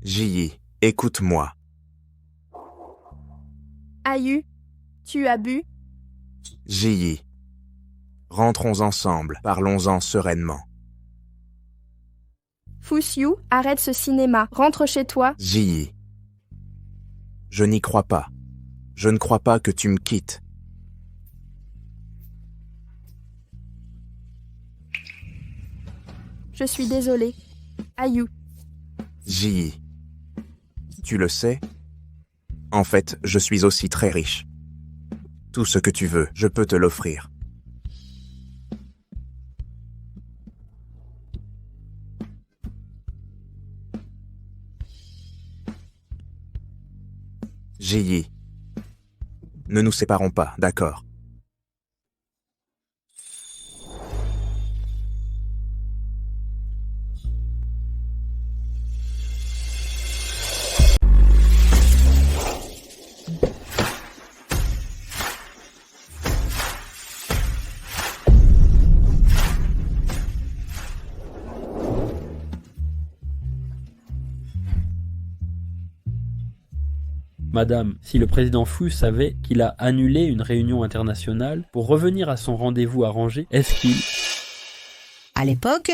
Ji, écoute-moi. Ayu, tu as bu? Ji, rentrons ensemble, parlons-en sereinement. Fusiu, arrête ce cinéma, rentre chez toi. Ji, je n'y crois pas. Je ne crois pas que tu me quittes. Je suis désolée. Ayu, Ji, tu le sais? En fait, je suis aussi très riche. Tout ce que tu veux, je peux te l'offrir. Ji, ne nous séparons pas, d'accord? Madame, si le président Fu savait qu'il a annulé une réunion internationale pour revenir à son rendez-vous arrangé, est-ce qu'il... À l'époque,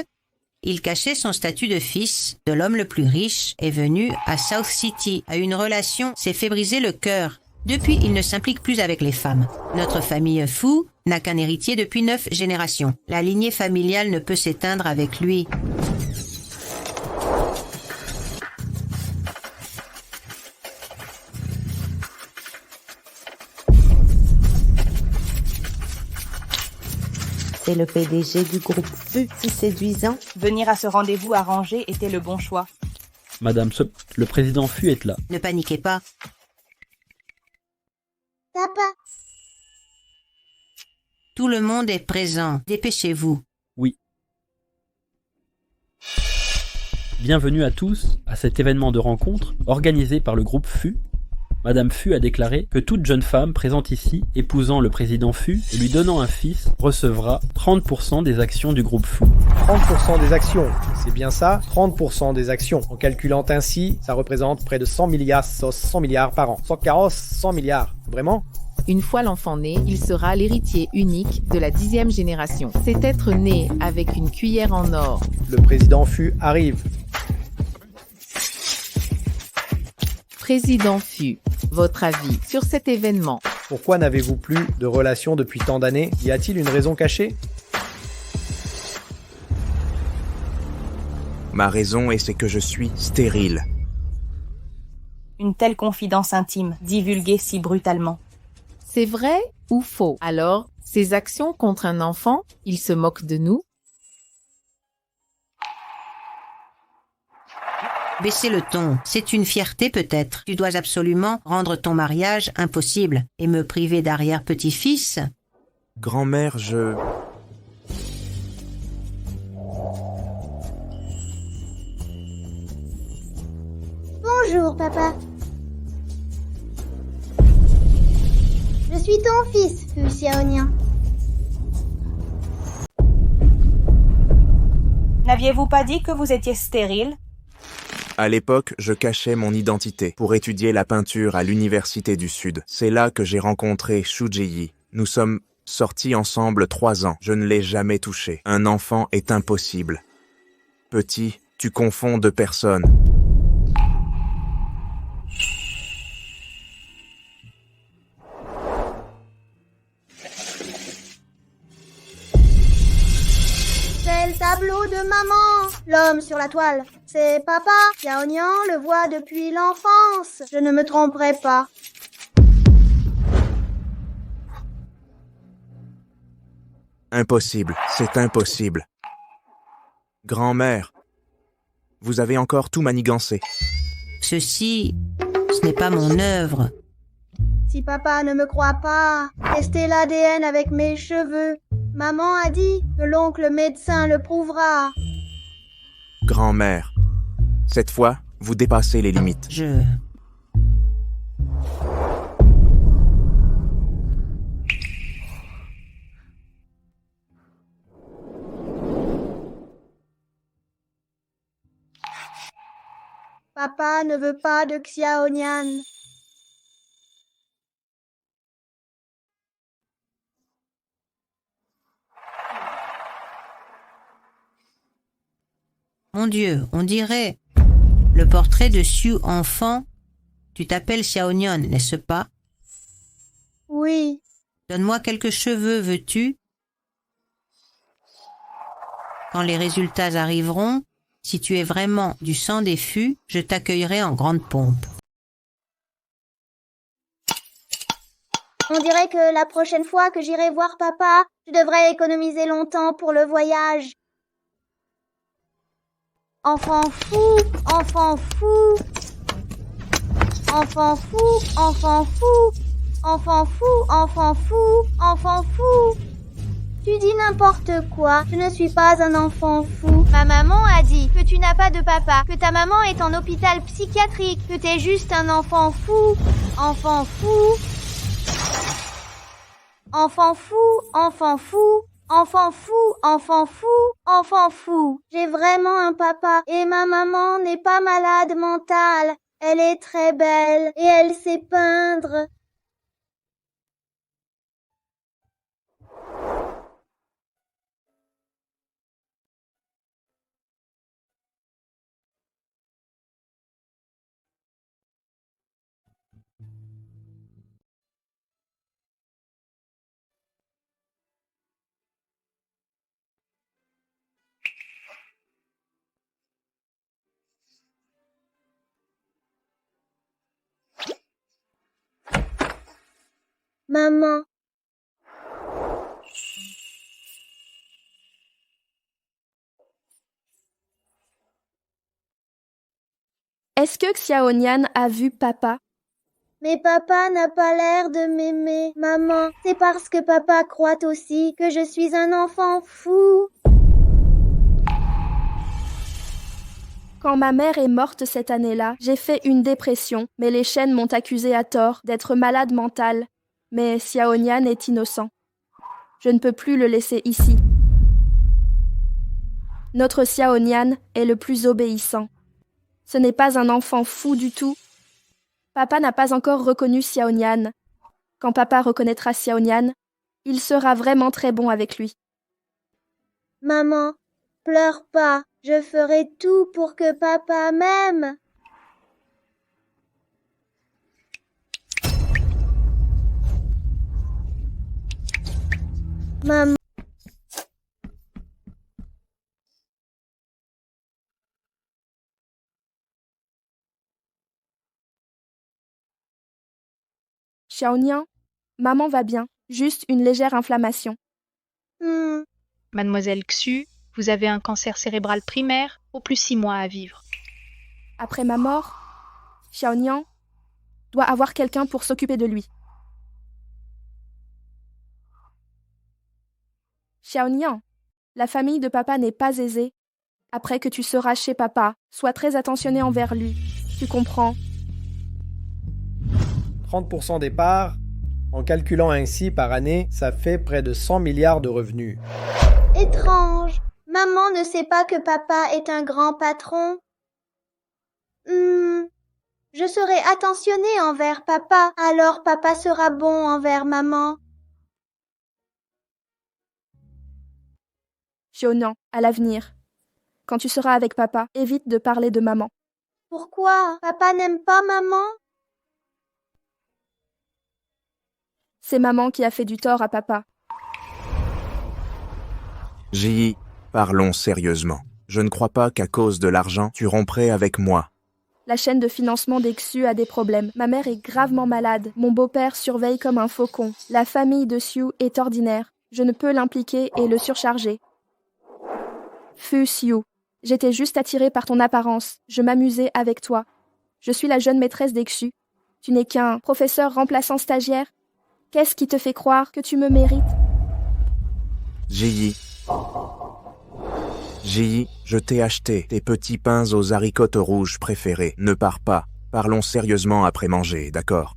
il cachait son statut de fils de l'homme le plus riche et venu à South City. A une relation s'est fait briser le cœur. Depuis, il ne s'implique plus avec les femmes. Notre famille Fu n'a qu'un héritier depuis 9 générations. La lignée familiale ne peut s'éteindre avec lui. C'est le PDG du groupe Fu, si séduisant. Venir à ce rendez-vous arrangé était le bon choix. Madame, le président Fu est là. Ne paniquez pas. Papa. Tout le monde est présent. Dépêchez-vous. Oui. Bienvenue à tous à cet événement de rencontre organisé par le groupe Fu. Madame Fu a déclaré que toute jeune femme présente ici, épousant le président Fu et lui donnant un fils, recevra 30% des actions du groupe Fu. 30% des actions, c'est bien ça, 30% des actions. En calculant ainsi, ça représente près de 100 milliards par an. 100 milliards, vraiment? Une fois l'enfant né, il sera l'héritier unique de la 10e génération. C'est être né avec une cuillère en or. Le président Fu arrive. Président Fu, votre avis sur cet événement? Pourquoi n'avez-vous plus de relation depuis tant d'années? Y a-t-il une raison cachée? Ma raison est que je suis stérile. Une telle confidence intime, divulguée si brutalement. C'est vrai ou faux? Alors, ces actions contre un enfant, il se moque de nous? Baissez le ton. C'est une fierté peut-être. Tu dois absolument rendre ton mariage impossible et me priver d'arrière-petit-fils. Grand-mère, je... Bonjour, papa. Je suis ton fils, Fu Xiaonian. N'aviez-vous pas dit que vous étiez stérile? À l'époque, je cachais mon identité pour étudier la peinture à l'Université du Sud. C'est là que j'ai rencontré Shu Ji. Nous sommes sortis ensemble 3 ans. Je ne l'ai jamais touché. Un enfant est impossible. Petit, tu confonds 2 personnes. C'est le tableau de maman. L'homme sur la toile. C'est papa. Xiaonian le voit depuis l'enfance. Je ne me tromperai pas. Impossible, c'est impossible. Grand-mère, vous avez encore tout manigancé. Ceci, ce n'est pas mon œuvre. Si papa ne me croit pas, testez l'ADN avec mes cheveux. Maman a dit que l'oncle médecin le prouvera. Grand-mère, cette fois, vous dépassez les limites. Papa Papa ne veut pas de Xiaonian. Mon Dieu, on dirait le portrait de Xiu enfant. Tu t'appelles Xiaonian, n'est-ce pas? Oui. Donne-moi quelques cheveux, veux-tu? Quand les résultats arriveront, si tu es vraiment du sang des Fu, je t'accueillerai en grande pompe. On dirait que la prochaine fois que j'irai voir papa, je devrais économiser longtemps pour le voyage. Enfant fou, enfant fou. Enfant fou, enfant fou. Enfant fou, enfant fou, enfant fou. Tu dis n'importe quoi, je ne suis pas un enfant fou. Ma maman a dit que tu n'as pas de papa, que ta maman est en hôpital psychiatrique, que t'es juste un enfant fou. Enfant fou. Enfant fou, enfant fou. Enfant fou, enfant fou, enfant fou. J'ai vraiment un papa et ma maman n'est pas malade mentale. Elle est très belle et elle sait peindre. Maman. Est-ce que Xiaonian a vu papa? Mais papa n'a pas l'air de m'aimer, maman. C'est parce que papa croit aussi que je suis un enfant fou. Quand ma mère est morte cette année-là, j'ai fait une dépression, mais les chaînes m'ont accusé à tort d'être malade mentale. Mais Xiaonian est innocent. Je ne peux plus le laisser ici. Notre Xiaonian est le plus obéissant. Ce n'est pas un enfant fou du tout. Papa n'a pas encore reconnu Xiaonian. Quand papa reconnaîtra Xiaonian, il sera vraiment très bon avec lui. Maman, pleure pas. Je ferai tout pour que papa m'aime. Maman. Xiaonian, maman va bien, juste une légère inflammation. Mademoiselle Xu, vous avez un cancer cérébral primaire, au plus 6 mois à vivre. Après ma mort, Xiaonian doit avoir quelqu'un pour s'occuper de lui. Xiaonian, la famille de papa n'est pas aisée. Après que tu seras chez papa, sois très attentionné envers lui. Tu comprends? 30% des parts, en calculant ainsi par année, ça fait près de 100 milliards de revenus. Étrange. Maman ne sait pas que papa est un grand patron. Je serai attentionnée envers papa, alors papa sera bon envers maman. Xiaonian, à l'avenir. Quand tu seras avec papa, évite de parler de maman. Pourquoi? Papa n'aime pas maman? C'est maman qui a fait du tort à papa. Ji, parlons sérieusement. Je ne crois pas qu'à cause de l'argent, tu romprais avec moi. La chaîne de financement d'Exu a des problèmes. Ma mère est gravement malade. Mon beau-père surveille comme un faucon. La famille de Xiu est ordinaire. Je ne peux l'impliquer et le surcharger. Fu Xiu, j'étais juste attirée par ton apparence. Je m'amusais avec toi. Je suis la jeune maîtresse d'Exu. Tu n'es qu'un professeur remplaçant stagiaire. Qu'est-ce qui te fait croire que tu me mérites? Ji, je t'ai acheté tes petits pains aux haricots rouges préférés. Ne pars pas. Parlons sérieusement après manger, d'accord?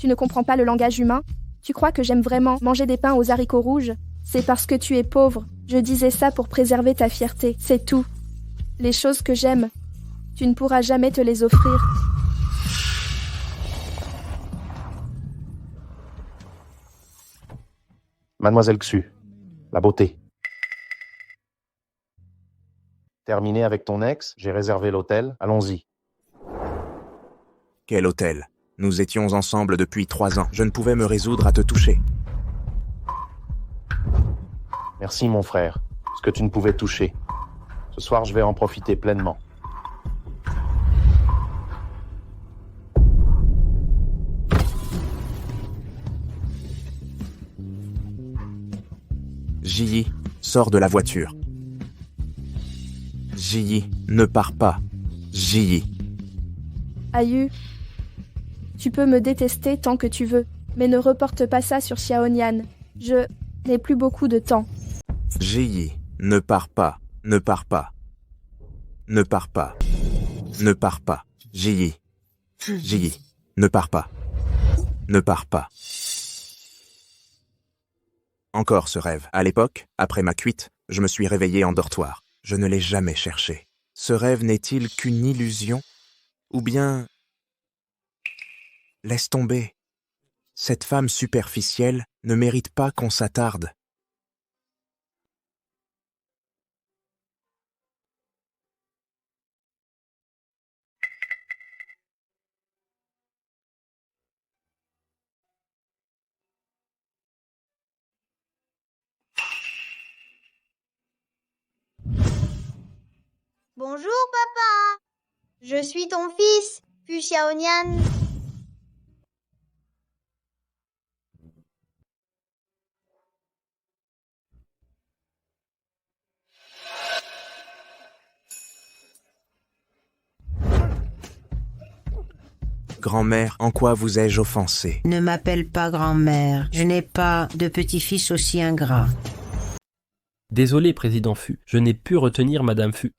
Tu ne comprends pas le langage humain? Tu crois que j'aime vraiment manger des pains aux haricots rouges? C'est parce que tu es pauvre. Je disais ça pour préserver ta fierté, c'est tout. Les choses que j'aime, tu ne pourras jamais te les offrir. Mademoiselle Xu, la beauté. Terminé avec ton ex, j'ai réservé l'hôtel, allons-y. Quel hôtel? Nous étions ensemble depuis 3 ans. Je ne pouvais me résoudre à te toucher. Merci mon frère, ce que tu ne pouvais toucher. Ce soir, je vais en profiter pleinement. Ji, sors de la voiture. Ji, ne pars pas. Ji. Ayu, tu peux me détester tant que tu veux, mais ne reporte pas ça sur Xiaonian. Je n'ai plus beaucoup de temps. Ji, ne pars pas. Ne pars pas. Ne pars pas. Ne pars pas. Ji. Ji, ne pars pas. Ne pars pas. Encore ce rêve. À l'époque, après ma cuite, je me suis réveillé en dortoir. Je ne l'ai jamais cherché. Ce rêve n'est-il qu'une illusion? Ou bien... Laisse tomber. Cette femme superficielle ne mérite pas qu'on s'attarde. Bonjour, papa. Je suis ton fils, Fu Xiaonian. Grand-mère, en quoi vous ai-je offensé? Ne m'appelle pas grand-mère. Je n'ai pas de petit-fils aussi ingrat. Désolé, président Fu, je n'ai pu retenir Madame Fu.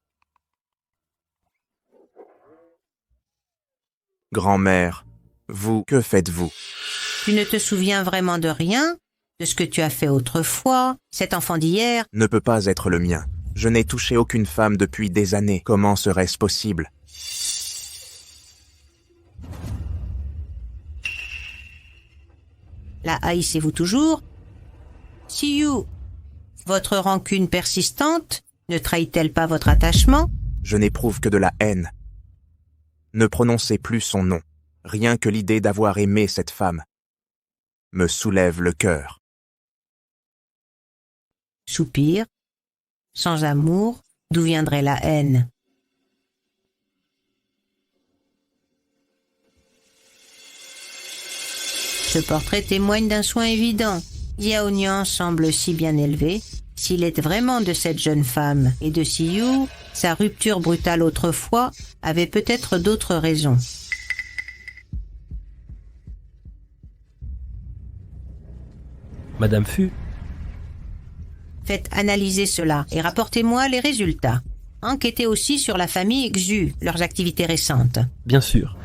Grand-mère, vous, que faites-vous? Tu ne te souviens vraiment de rien? De ce que tu as fait autrefois? Cet enfant d'hier? Ne peut pas être le mien. Je n'ai touché aucune femme depuis des années. Comment serait-ce possible? La haïssez-vous toujours? Siyu, votre rancune persistante ne trahit-elle pas votre attachement? Je n'éprouve que de la haine. Ne prononcez plus son nom. Rien que l'idée d'avoir aimé cette femme me soulève le cœur. Soupir. Sans amour, d'où viendrait la haine? Ce portrait témoigne d'un soin évident. Xiao Nian semble si bien élevé. S'il est vraiment de cette jeune femme et de Siyu, sa rupture brutale autrefois avait peut-être d'autres raisons. Madame Fu, Faites analyser cela et rapportez-moi les résultats. Enquêtez aussi sur la famille Xu, leurs activités récentes. bien sûr.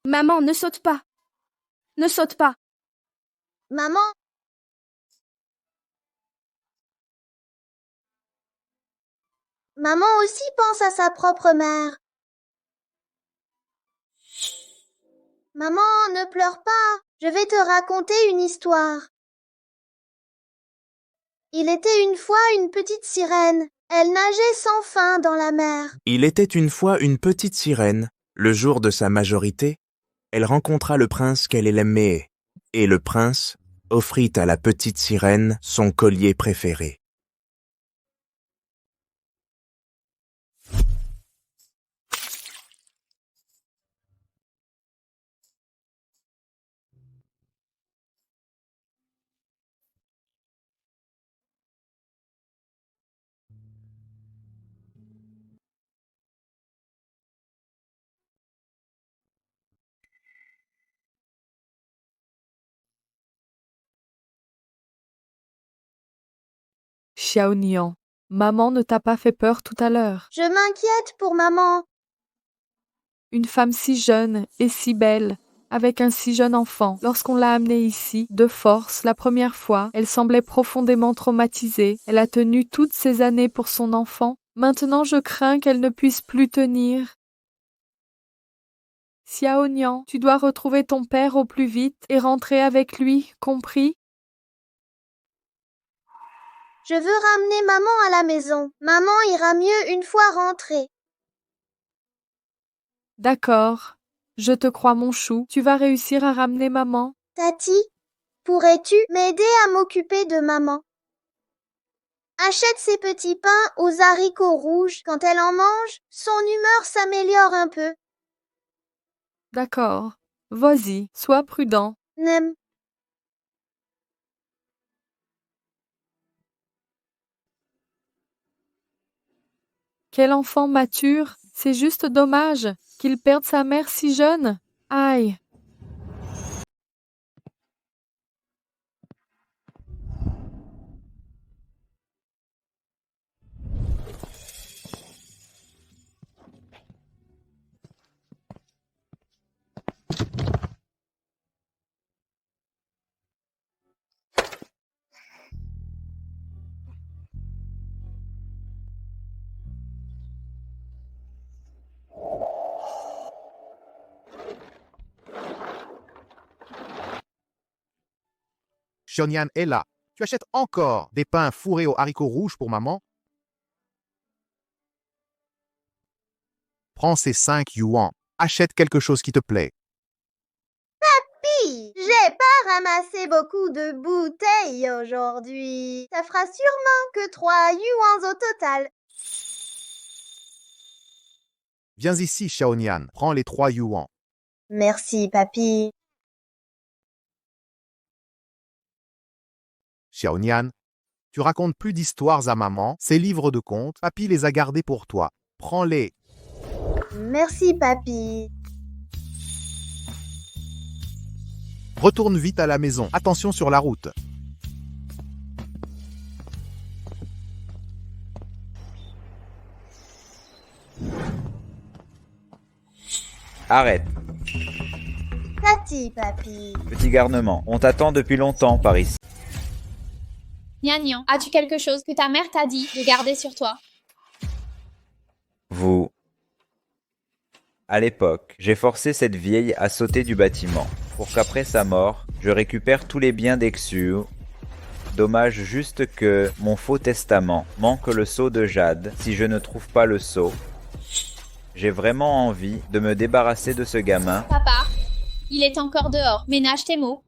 Maman, ne saute pas. Ne saute pas. Maman? Maman aussi pense à sa propre mère. Maman, ne pleure pas. Je vais te raconter une histoire. Il était une fois une petite sirène. Elle nageait sans fin dans la mer. Il était une fois une petite sirène. Le jour de sa majorité, elle rencontra le prince qu'elle aimait, et le prince offrit à la petite sirène son collier préféré. Xiaonian, maman ne t'a pas fait peur tout à l'heure. Je m'inquiète pour maman. Une femme si jeune et si belle, avec un si jeune enfant. Lorsqu'on l'a amenée ici, de force, la première fois, elle semblait profondément traumatisée. Elle a tenu toutes ces années pour son enfant. Maintenant, je crains qu'elle ne puisse plus tenir. Xiao Nian, tu dois retrouver ton père au plus vite et rentrer avec lui, compris? Je veux ramener maman à la maison. Maman ira mieux une fois rentrée. D'accord. Je te crois, mon chou. Tu vas réussir à ramener maman. Tati, pourrais-tu m'aider à m'occuper de maman? Achète ces petits pains aux haricots rouges. Quand elle en mange, son humeur s'améliore un peu. D'accord. Vas-y, sois prudent. Nem. Quel enfant mature. C'est juste dommage qu'il perde sa mère si jeune. Aïe. Xiaonian est là. Tu achètes encore des pains fourrés aux haricots rouges pour maman? Prends ces 5 yuans. Achète quelque chose qui te plaît. Papy, j'ai pas ramassé beaucoup de bouteilles aujourd'hui. Ça fera sûrement que 3 yuans au total. Viens ici, Xiaonian. Prends les 3 yuans. Merci, papy. Xiaonian, tu racontes plus d'histoires à maman. Ces livres de contes, papy les a gardés pour toi. Prends-les. Merci, papy. Retourne vite à la maison. Attention sur la route. Arrête. Tati, papy. Petit garnement, on t'attend depuis longtemps par ici. Nian Nian, as-tu quelque chose que ta mère t'a dit de garder sur toi? Vous. À l'époque, j'ai forcé cette vieille à sauter du bâtiment, pour qu'après sa mort, je récupère tous les biens d'Exu. Dommage juste que mon faux testament manque le sceau de jade si je ne trouve pas le sceau. J'ai vraiment envie de me débarrasser de ce gamin. Papa, il est encore dehors. Ménage tes mots.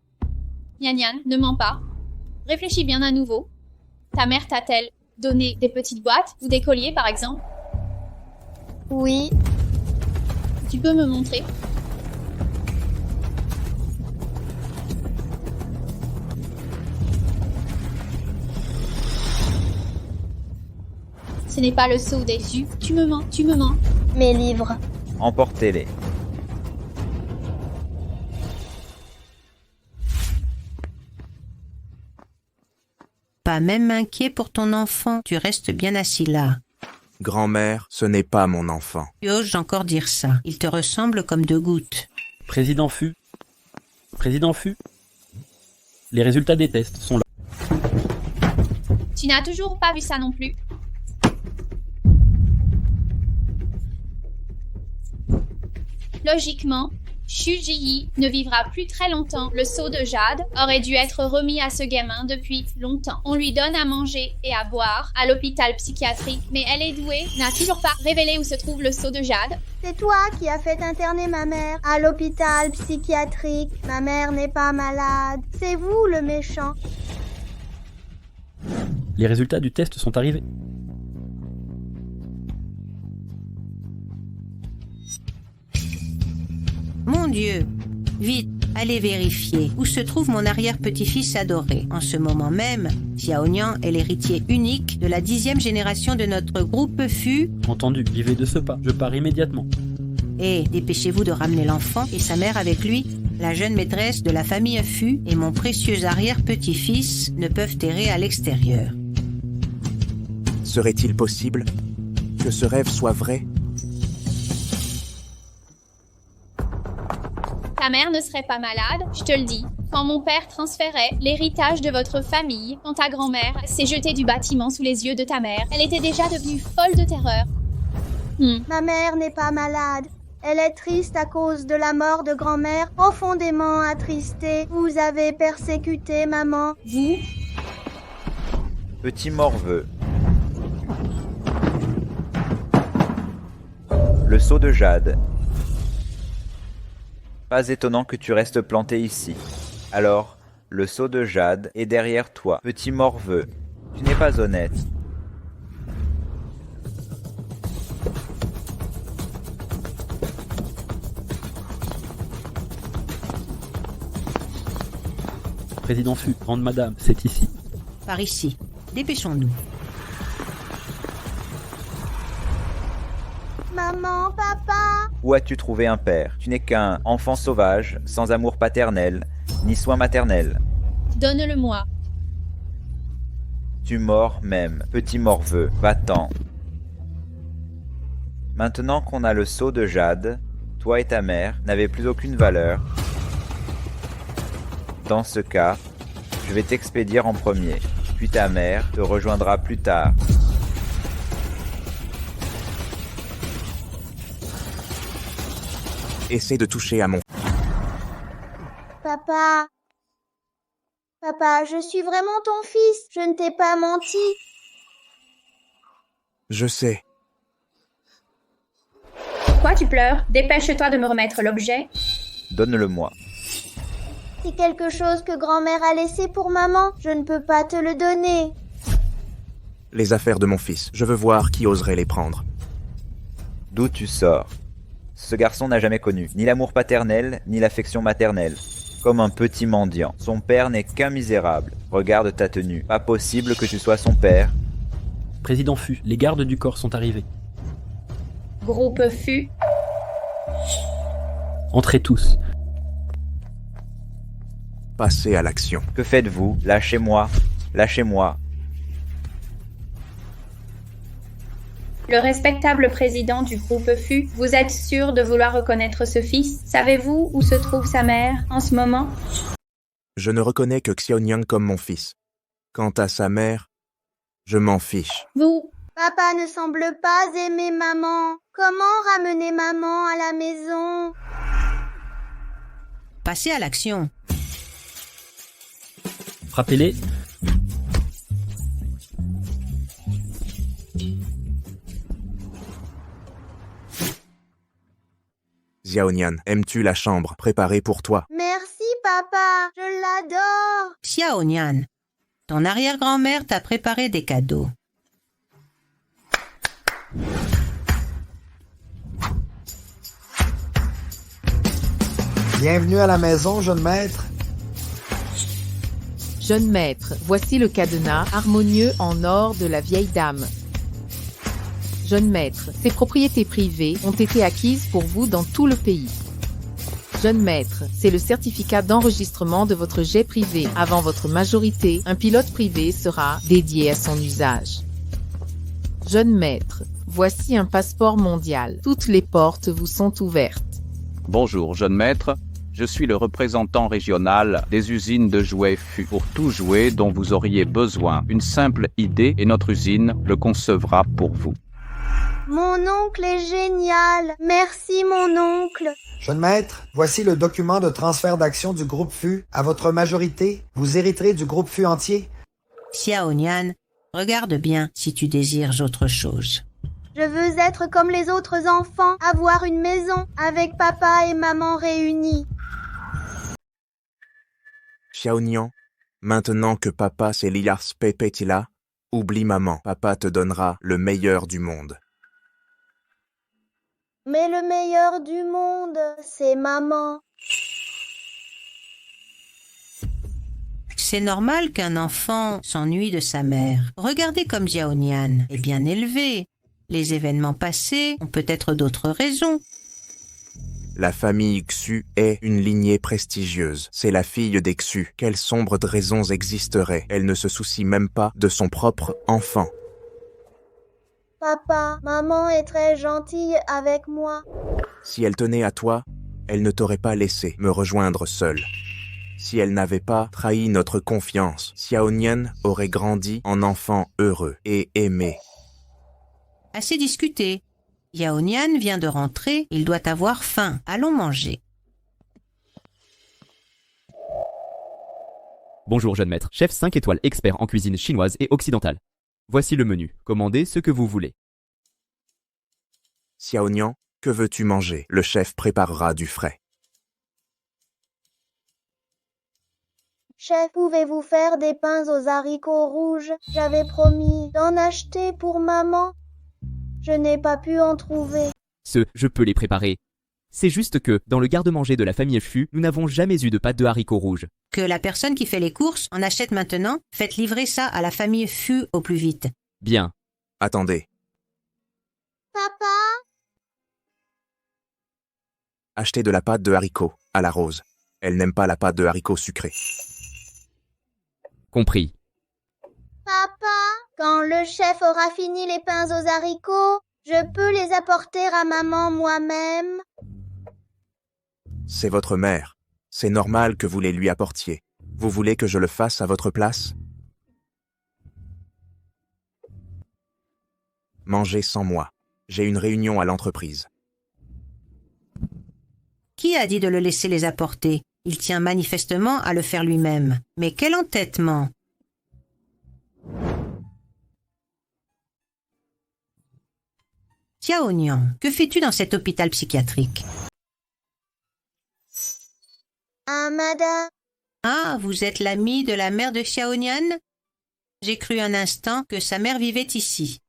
Nian Nian, ne mens pas. Réfléchis bien à nouveau. Ta mère t'a-t-elle donné des petites boîtes ou des colliers, par exemple? Oui. Tu peux me montrer? Ce n'est pas le sceau d'Exu. Tu me mens, tu me mens. Mes livres. Emportez-les. Pas même inquiet pour ton enfant, tu restes bien assis là. Grand-mère, ce n'est pas mon enfant. Tu oses encore dire ça. Il te ressemble comme 2 gouttes. Président Fu. Président Fu. Les résultats des tests sont là. Tu n'as toujours pas vu ça non plus. Logiquement, Xu Jiyi ne vivra plus très longtemps. Le sceau de jade aurait dû être remis à ce gamin depuis longtemps. On lui donne à manger et à boire à l'hôpital psychiatrique, mais elle est douée, n'a toujours pas révélé où se trouve le sceau de jade. C'est toi qui as fait interner ma mère à l'hôpital psychiatrique. Ma mère n'est pas malade. C'est vous le méchant. Les résultats du test sont arrivés. Mon Dieu! Vite, allez vérifier où se trouve mon arrière-petit-fils adoré. En ce moment même, Xiao Nian est l'héritier unique de la 10e génération de notre groupe Fu. Entendu, j'y vais de ce pas. Je pars immédiatement. Et dépêchez-vous de ramener l'enfant et sa mère avec lui. La jeune maîtresse de la famille Fu et mon précieux arrière-petit-fils ne peuvent errer à l'extérieur. Serait-il possible que ce rêve soit vrai? Ta mère ne serait pas malade, je te le dis. Quand mon père transférait l'héritage de votre famille, quand ta grand-mère s'est jetée du bâtiment sous les yeux de ta mère, elle était déjà devenue folle de terreur. Ma mère n'est pas malade. Elle est triste à cause de la mort de grand-mère, profondément attristée. Vous avez persécuté maman. Vous? Petit morveux. Le seau de jade. Pas étonnant que tu restes planté ici. Alors, le seau de jade est derrière toi. Petit morveux, tu n'es pas honnête. Président Fu, grande madame, c'est ici. Par ici. Dépêchons-nous. Maman, papa. Où as-tu trouvé un père? Tu n'es qu'un enfant sauvage, sans amour paternel, ni soin maternel. Donne-le-moi. Tu mords même, petit morveux, va-t'en. Maintenant qu'on a le seau de jade, toi et ta mère n'avez plus aucune valeur. Dans ce cas, je vais t'expédier en premier, puis ta mère te rejoindra plus tard. Essaie de toucher à mon... Papa. Papa, je suis vraiment ton fils. Je ne t'ai pas menti. Je sais. Pourquoi tu pleures? Dépêche-toi de me remettre l'objet. Donne-le-moi. C'est quelque chose que grand-mère a laissé pour maman. Je ne peux pas te le donner. Les affaires de mon fils, je veux voir qui oserait les prendre. D'où tu sors? Ce garçon n'a jamais connu ni l'amour paternel, ni l'affection maternelle. Comme un petit mendiant. Son père n'est qu'un misérable. Regarde ta tenue. Pas possible que tu sois son père. Président Fu, les gardes du corps sont arrivés. Groupe Fu. Entrez tous. Passez à l'action. Que faites-vous? Lâchez-moi. Lâchez-moi. Le respectable président du groupe Fu, vous êtes sûr de vouloir reconnaître ce fils? Savez-vous où se trouve sa mère en ce moment? Je ne reconnais que Xiaonyang comme mon fils. Quant à sa mère, je m'en fiche. Vous... Papa ne semble pas aimer maman. Comment ramener maman à la maison? Passez à l'action. Frappez-les. Xiaonian, aimes-tu la chambre préparée pour toi? Merci, papa. Je l'adore. Xiaonian, ton arrière-grand-mère t'a préparé des cadeaux. Bienvenue à la maison, jeune maître. Jeune maître, voici le cadenas harmonieux en or de la vieille dame. Jeune maître, ces propriétés privées ont été acquises pour vous dans tout le pays. Jeune maître, c'est le certificat d'enregistrement de votre jet privé. Avant votre majorité, un pilote privé sera dédié à son usage. Jeune maître, voici un passeport mondial. Toutes les portes vous sont ouvertes. Bonjour, jeune maître. Je suis le représentant régional des usines de jouets Fu. Pour tout jouet dont vous auriez besoin, une simple idée et notre usine le concevra pour vous. Mon oncle est génial. Merci, mon oncle. Jeune maître, voici le document de transfert d'actions du groupe Fu. À votre majorité, vous hériterez du groupe Fu entier. Xiaonian, regarde bien si tu désires autre chose. Je veux être comme les autres enfants, avoir une maison avec papa et maman réunis. Xiaonian, maintenant que papa c'est Liars Pepetila, oublie maman. Papa te donnera le meilleur du monde. Mais le meilleur du monde, c'est maman. C'est normal qu'un enfant s'ennuie de sa mère. Regardez comme Xiaonian est bien élevé. Les événements passés ont peut-être d'autres raisons. La famille Xu est une lignée prestigieuse. C'est la fille des Xu. Quelles sombres raisons existeraient? Elle ne se soucie même pas de son propre enfant. Papa, maman est très gentille avec moi. Si elle tenait à toi, elle ne t'aurait pas laissé me rejoindre seule. Si elle n'avait pas trahi notre confiance, Xiao Nian aurait grandi en enfant heureux et aimé. Assez discuté. Yao Nian vient de rentrer, il doit avoir faim. Allons manger. Bonjour jeune maître, chef 5 étoiles expert en cuisine chinoise et occidentale. Voici le menu, commandez ce que vous voulez. Xiao Nian, que veux-tu manger? Le chef préparera du frais. Chef, pouvez-vous faire des pains aux haricots rouges? J'avais promis d'en acheter pour maman. Je n'ai pas pu en trouver. Je peux les préparer. C'est juste que, dans le garde-manger de la famille Fu, nous n'avons jamais eu de pâte de haricots rouges. Que la personne qui fait les courses en achète maintenant, faites livrer ça à la famille Fu au plus vite. Bien. Attendez. Papa? Achetez de la pâte de haricots à la rose. Elle n'aime pas la pâte de haricots sucrée. Compris. Papa, quand le chef aura fini les pains aux haricots, je peux les apporter à maman moi-même? C'est votre mère. C'est normal que vous les lui apportiez. Vous voulez que je le fasse à votre place? Mangez sans moi. J'ai une réunion à l'entreprise. Qui a dit de le laisser les apporter? Il tient manifestement à le faire lui-même. Mais quel entêtement! Xiao Nian, que fais-tu dans cet hôpital psychiatrique? Ah, madame. Ah, vous êtes l'ami de la mère de Xiao Nian? J'ai cru un instant que sa mère vivait ici.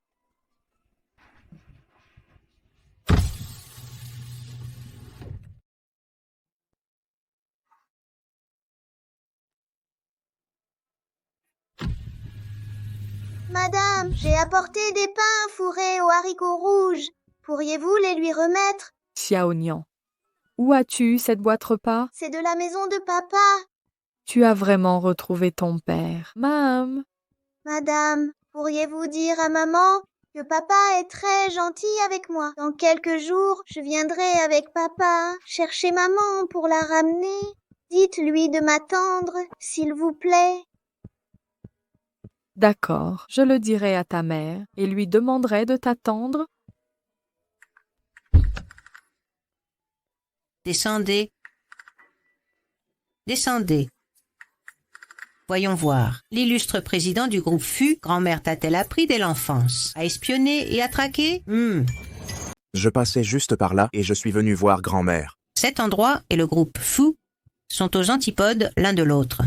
Madame, j'ai apporté des pains fourrés aux haricots rouges. Pourriez-vous les lui remettre? Xiao Nian. Où as-tu eu cette boîte repas? C'est de la maison de papa. Tu as vraiment retrouvé ton père. Mam. Madame, pourriez-vous dire à maman que papa est très gentil avec moi? Dans quelques jours, je viendrai avec papa chercher maman pour la ramener. Dites-lui de m'attendre, s'il vous plaît. D'accord, je le dirai à ta mère et lui demanderai de t'attendre. Descendez. Descendez. Voyons voir. L'illustre président du groupe Fu, grand-mère t'a-t-elle appris dès l'enfance à espionner et à traquer? Je passais juste par là et je suis venu voir grand-mère. Cet endroit et le groupe Fu sont aux antipodes l'un de l'autre.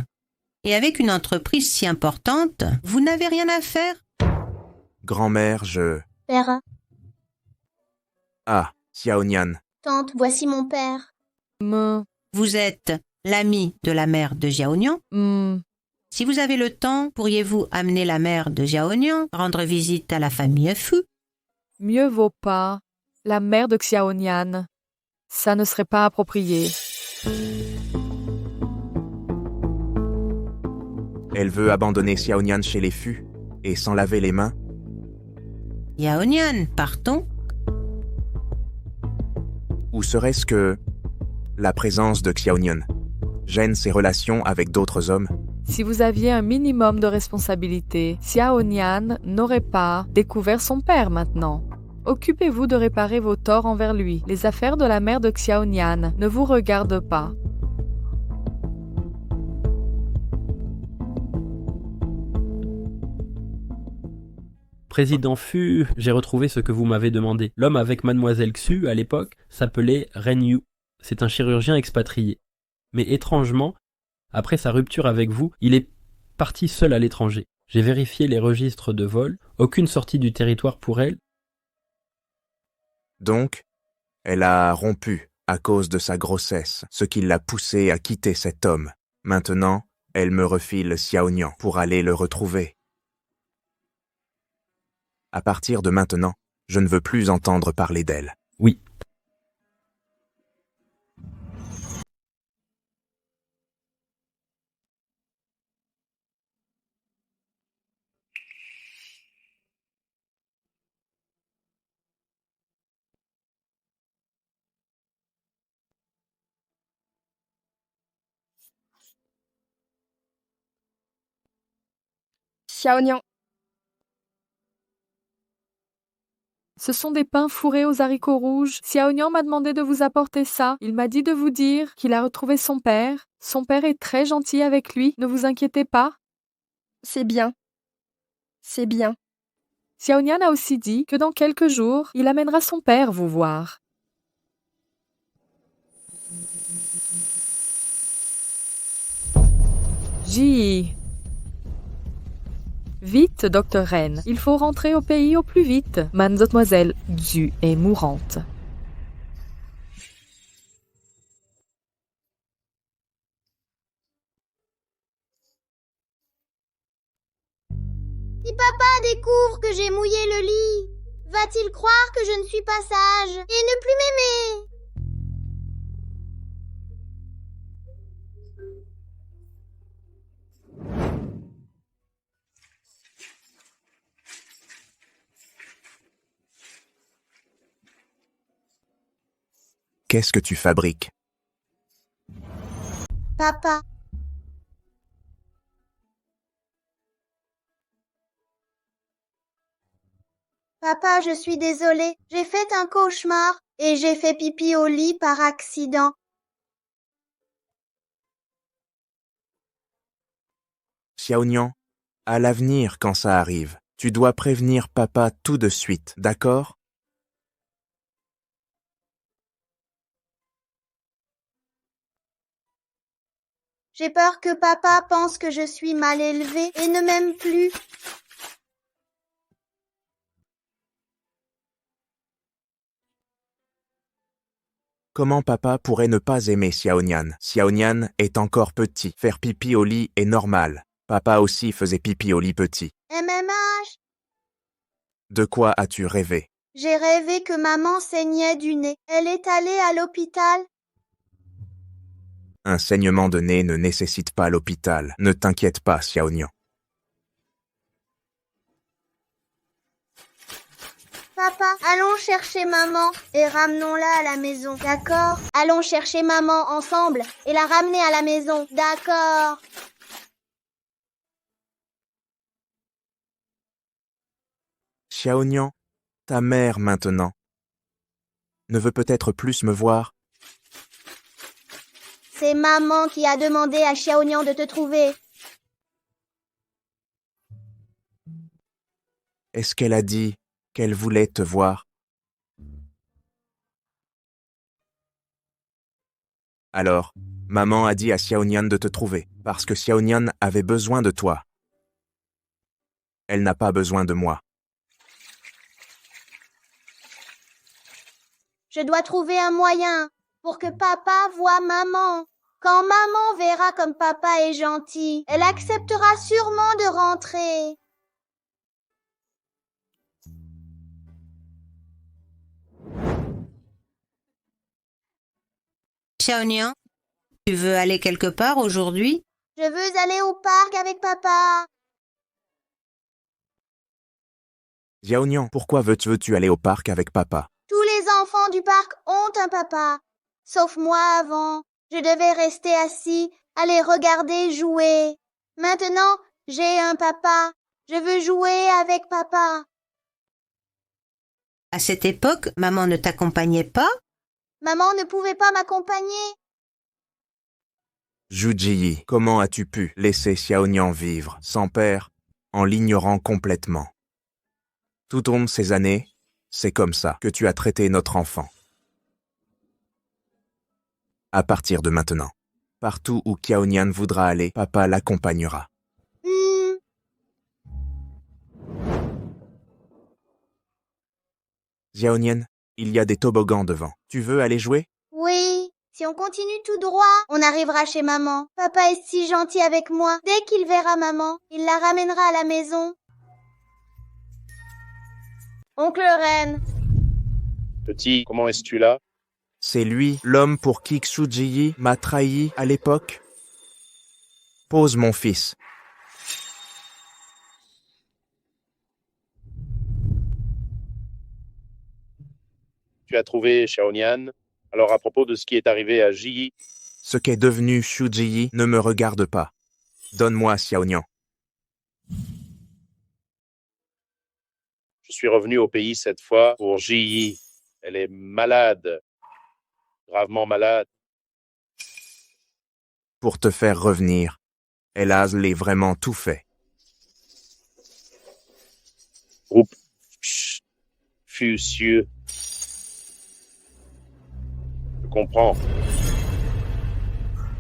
Et avec une entreprise si importante, vous n'avez rien à faire? Grand-mère, Père. Ah, Xiao Nian. Tante, voici mon père. Vous êtes l'ami de la mère de Xiao Nian? Si vous avez le temps, pourriez-vous amener la mère de Xiao Nian rendre visite à la famille Fu? Mieux vaut pas. La mère de Xiao Nian. Ça ne serait pas approprié. Elle veut abandonner Xiao Nian chez les Fu et s'en laver les mains. Xiao Nian, partons. Ou serait-ce que la présence de Xiao Nian gêne ses relations avec d'autres hommes? Si vous aviez un minimum de responsabilité, Xiao Nian n'aurait pas découvert son père maintenant. Occupez-vous de réparer vos torts envers lui. Les affaires de la mère de Xiao Nian ne vous regardent pas. Président Fu, j'ai retrouvé ce que vous m'avez demandé. L'homme avec mademoiselle Xu, à l'époque, s'appelait Ren Yu. C'est un chirurgien expatrié. Mais étrangement, après sa rupture avec vous, il est parti seul à l'étranger. J'ai vérifié les registres de vol, aucune sortie du territoire pour elle. Donc, elle a rompu à cause de sa grossesse, ce qui l'a poussée à quitter cet homme. Maintenant, elle me refile Xiao Nian pour aller le retrouver. À partir de maintenant, je ne veux plus entendre parler d'elle. Oui. Xiaonian. Ce sont des pains fourrés aux haricots rouges. Xiaonian m'a demandé de vous apporter ça. Il m'a dit de vous dire qu'il a retrouvé son père. Son père est très gentil avec lui, ne vous inquiétez pas. C'est bien. C'est bien. Xiaonian a aussi dit que dans quelques jours, il amènera son père vous voir. Ji. Vite, docteur Ren, il faut rentrer au pays au plus vite. Mademoiselle Xu est mourante. Si papa découvre que j'ai mouillé le lit, va-t-il croire que je ne suis pas sage et ne plus m'aimer? Qu'est-ce que tu fabriques? Papa. Papa, je suis désolée. J'ai fait un cauchemar et j'ai fait pipi au lit par accident. Xiaonian, à l'avenir, quand ça arrive, tu dois prévenir papa tout de suite, d'accord? J'ai peur que papa pense que je suis mal élevée et ne m'aime plus. Comment papa pourrait ne pas aimer Xiaonian? Xiaonian est encore petit. Faire pipi au lit est normal. Papa aussi faisait pipi au lit petit. MMH. De quoi as-tu rêvé? J'ai rêvé que maman saignait du nez. Elle est allée à l'hôpital. Un saignement de nez ne nécessite pas l'hôpital. Ne t'inquiète pas, Xiaonian. Papa, allons chercher maman et ramenons-la à la maison, d'accord? Allons chercher maman ensemble et la ramener à la maison, d'accord? Xiaonian, ta mère maintenant, ne veut peut-être plus me voir? C'est maman qui a demandé à Xiaonian de te trouver. Est-ce qu'elle a dit qu'elle voulait te voir? Alors, maman a dit à Xiaonian de te trouver, parce que Xiaonian avait besoin de toi. Elle n'a pas besoin de moi. Je dois trouver un moyen pour que papa voie maman. Quand maman verra comme papa est gentil, elle acceptera sûrement de rentrer. Xiaonian, tu veux aller quelque part aujourd'hui? Je veux aller au parc avec papa. Xiaonian, pourquoi veux-tu aller au parc avec papa? Tous les enfants du parc ont un papa. Sauf moi avant. Je devais rester assis, à les regarder jouer. Maintenant, j'ai un papa. Je veux jouer avec papa. À cette époque, maman ne t'accompagnait pas? Maman ne pouvait pas m'accompagner. Zhu Jiyi, comment as-tu pu laisser Xiaonian vivre sans père, en l'ignorant complètement? Tout au long de ces années, c'est comme ça que tu as traité notre enfant. À partir de maintenant, partout où Xiaonian voudra aller, papa l'accompagnera. Xiaonian, il y a des toboggans devant. Tu veux aller jouer? Oui, si on continue tout droit, on arrivera chez maman. Papa est si gentil avec moi. Dès qu'il verra maman, il la ramènera à la maison. Oncle Ren. Petit, comment es-tu là? C'est lui, l'homme pour qui Xu Jiyi m'a trahi à l'époque? Pose, mon fils. Tu as trouvé Xiaonian. Alors à propos de ce qui est arrivé à Jiyi, Ce qu'est devenu Xu Jiyi ne me regarde pas. Donne-moi Xiaonian. Je suis revenu au pays cette fois pour Ji. Elle est malade. Gravement malade. Pour te faire revenir, elle a vraiment tout fait. Groupe Fusieux. Je comprends.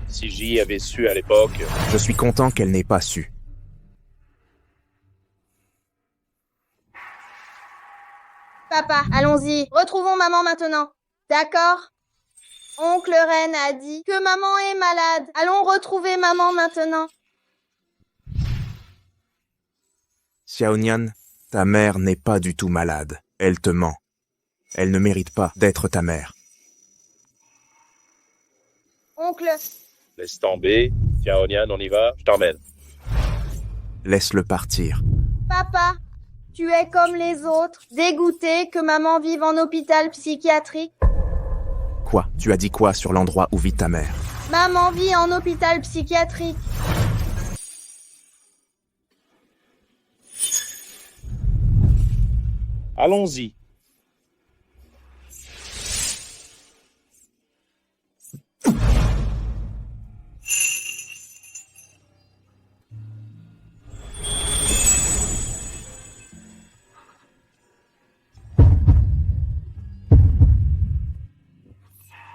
Si Ji avait su à l'époque... Je suis content qu'elle n'ait pas su. Papa, allons-y. Retrouvons maman maintenant. D'accord? Oncle Ren a dit que maman est malade. Allons retrouver maman maintenant. Xiaonian, ta mère n'est pas du tout malade. Elle te ment. Elle ne mérite pas d'être ta mère. Oncle. Laisse tomber. Tiens, Onian, on y va. Je t'emmène. Laisse-le partir. Papa, tu es comme les autres, dégoûté que maman vive en hôpital psychiatrique. Quoi? Tu as dit quoi sur l'endroit où vit ta mère? Maman vit en hôpital psychiatrique. Allons-y.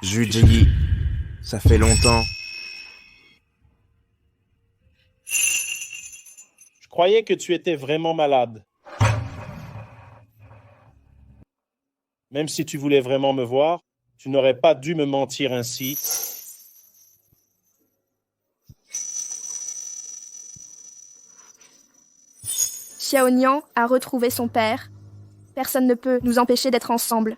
Juji, ça fait longtemps. Je croyais que tu étais vraiment malade. Même si tu voulais vraiment me voir, tu n'aurais pas dû me mentir ainsi. Xiaonian a retrouvé son père. Personne ne peut nous empêcher d'être ensemble.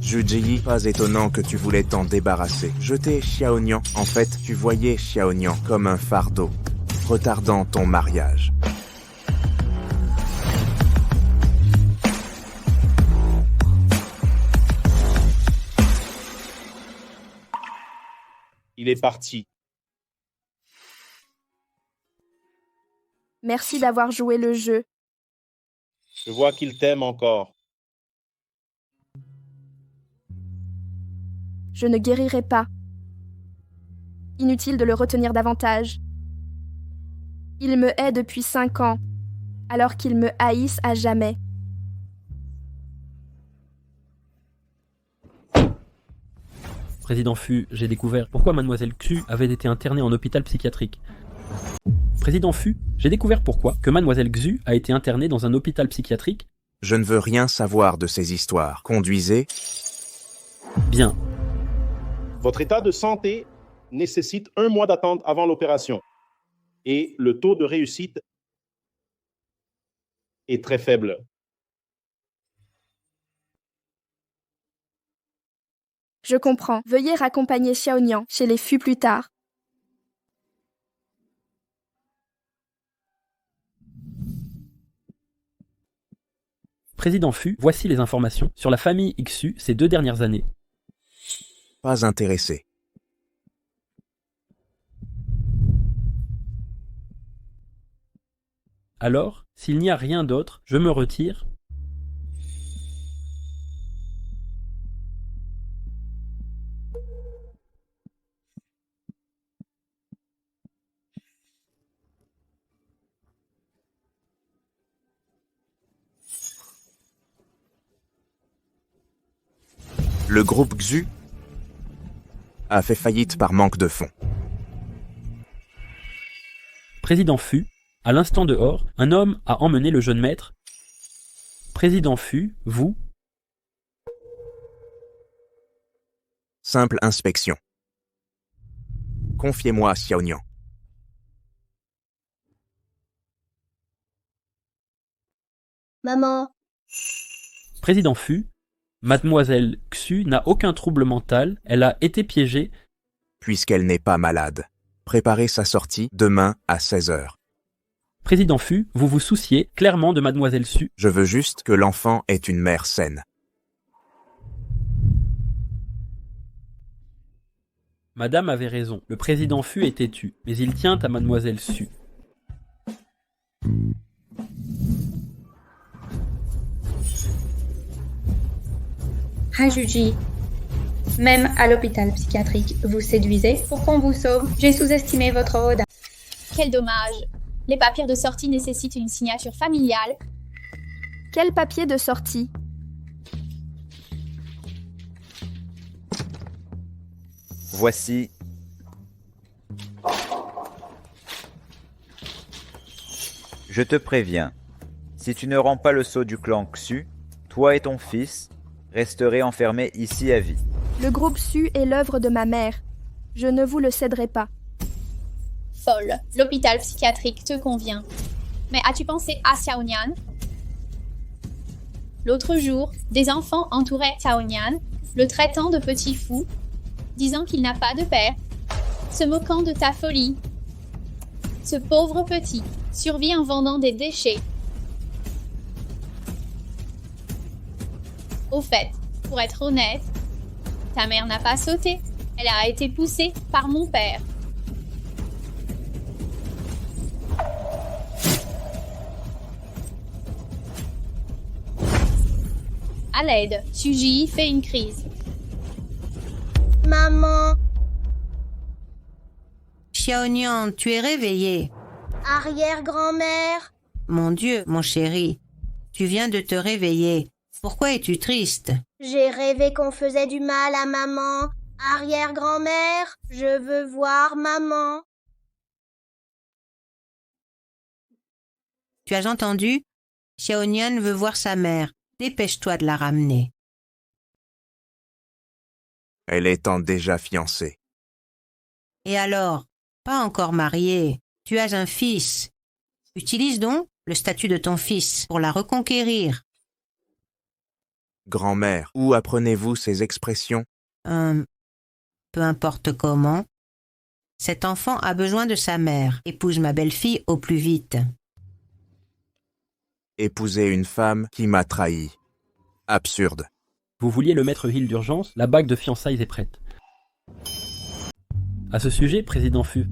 Juji, pas étonnant que tu voulais t'en débarrasser. Jeter Xiaonian. En fait, tu voyais Xiaonian comme un fardeau, retardant ton mariage. Il est parti. Merci d'avoir joué le jeu. Je vois qu'il t'aime encore. Je ne guérirai pas. Inutile de le retenir davantage. Il me hait depuis 5 ans, alors qu'il me haïsse à jamais. Président Fu, j'ai découvert pourquoi Mademoiselle Xu avait été internée en hôpital psychiatrique. Président Fu, j'ai découvert pourquoi que Mademoiselle Xu a été internée dans un hôpital psychiatrique. Je ne veux rien savoir de ces histoires. Conduisez. Bien. Votre état de santé nécessite 1 mois d'attente avant l'opération. Et le taux de réussite est très faible. Je comprends. Veuillez raccompagner Xiaonian chez les Fu plus tard. Président Fu, voici les informations sur la famille Xu ces 2 dernières années. Pas intéressé. Alors, s'il n'y a rien d'autre, je me retire. Le groupe Xu a fait faillite par manque de fonds. Président Fu, à l'instant dehors, un homme a emmené le jeune maître. Président Fu, vous... Simple inspection. Confiez-moi Xiaonian. Maman. Président Fu, Mademoiselle Xu n'a aucun trouble mental, elle a été piégée. Puisqu'elle n'est pas malade. Préparez sa sortie demain à 16h. Président Fu, vous vous souciez clairement de Mademoiselle Xu. Je veux juste que l'enfant ait une mère saine. Madame avait raison, le président Fu est têtu, mais il tient à mademoiselle Su. Hajuji, même à l'hôpital psychiatrique, vous séduisez pour qu'on vous sauve. J'ai sous-estimé votre audace. Quel dommage. Les papiers de sortie nécessitent une signature familiale. Quel papier de sortie? Voici. Je te préviens, si tu ne rends pas le sceau du clan Xu, toi et ton fils resterez enfermés ici à vie. Le groupe Su est l'œuvre de ma mère. Je ne vous le céderai pas. Folle, l'hôpital psychiatrique te convient. Mais as-tu pensé à Xiaonian? L'autre jour, des enfants entouraient Xiaonian, le traitant de petit fou, disant qu'il n'a pas de père, se moquant de ta folie. Ce pauvre petit survit en vendant des déchets. Au fait, pour être honnête, ta mère n'a pas sauté. Elle a été poussée par mon père. À l'aide, Suji fait une crise. Maman, Xiaonian, tu es réveillé. arrière-grand-mère, Mon Dieu, mon chéri, tu viens de te réveiller. Pourquoi es-tu triste? j'ai rêvé qu'on faisait du mal à maman. Arrière-grand-mère, je veux voir maman. Tu as entendu? Xiaonian veut voir sa mère. Dépêche-toi de la ramener. Elle étant déjà fiancée. Et alors? Pas encore mariée. Tu as un fils. Utilise donc le statut de ton fils pour la reconquérir. Grand-mère, où apprenez-vous ces expressions? Peu importe comment. Cet enfant a besoin de sa mère. Épouse ma belle-fille au plus vite. Épouser une femme qui m'a trahi. Absurde. Vous vouliez le mettre Hill d'urgence? La bague de fiançailles est prête. À ce sujet, président Fu,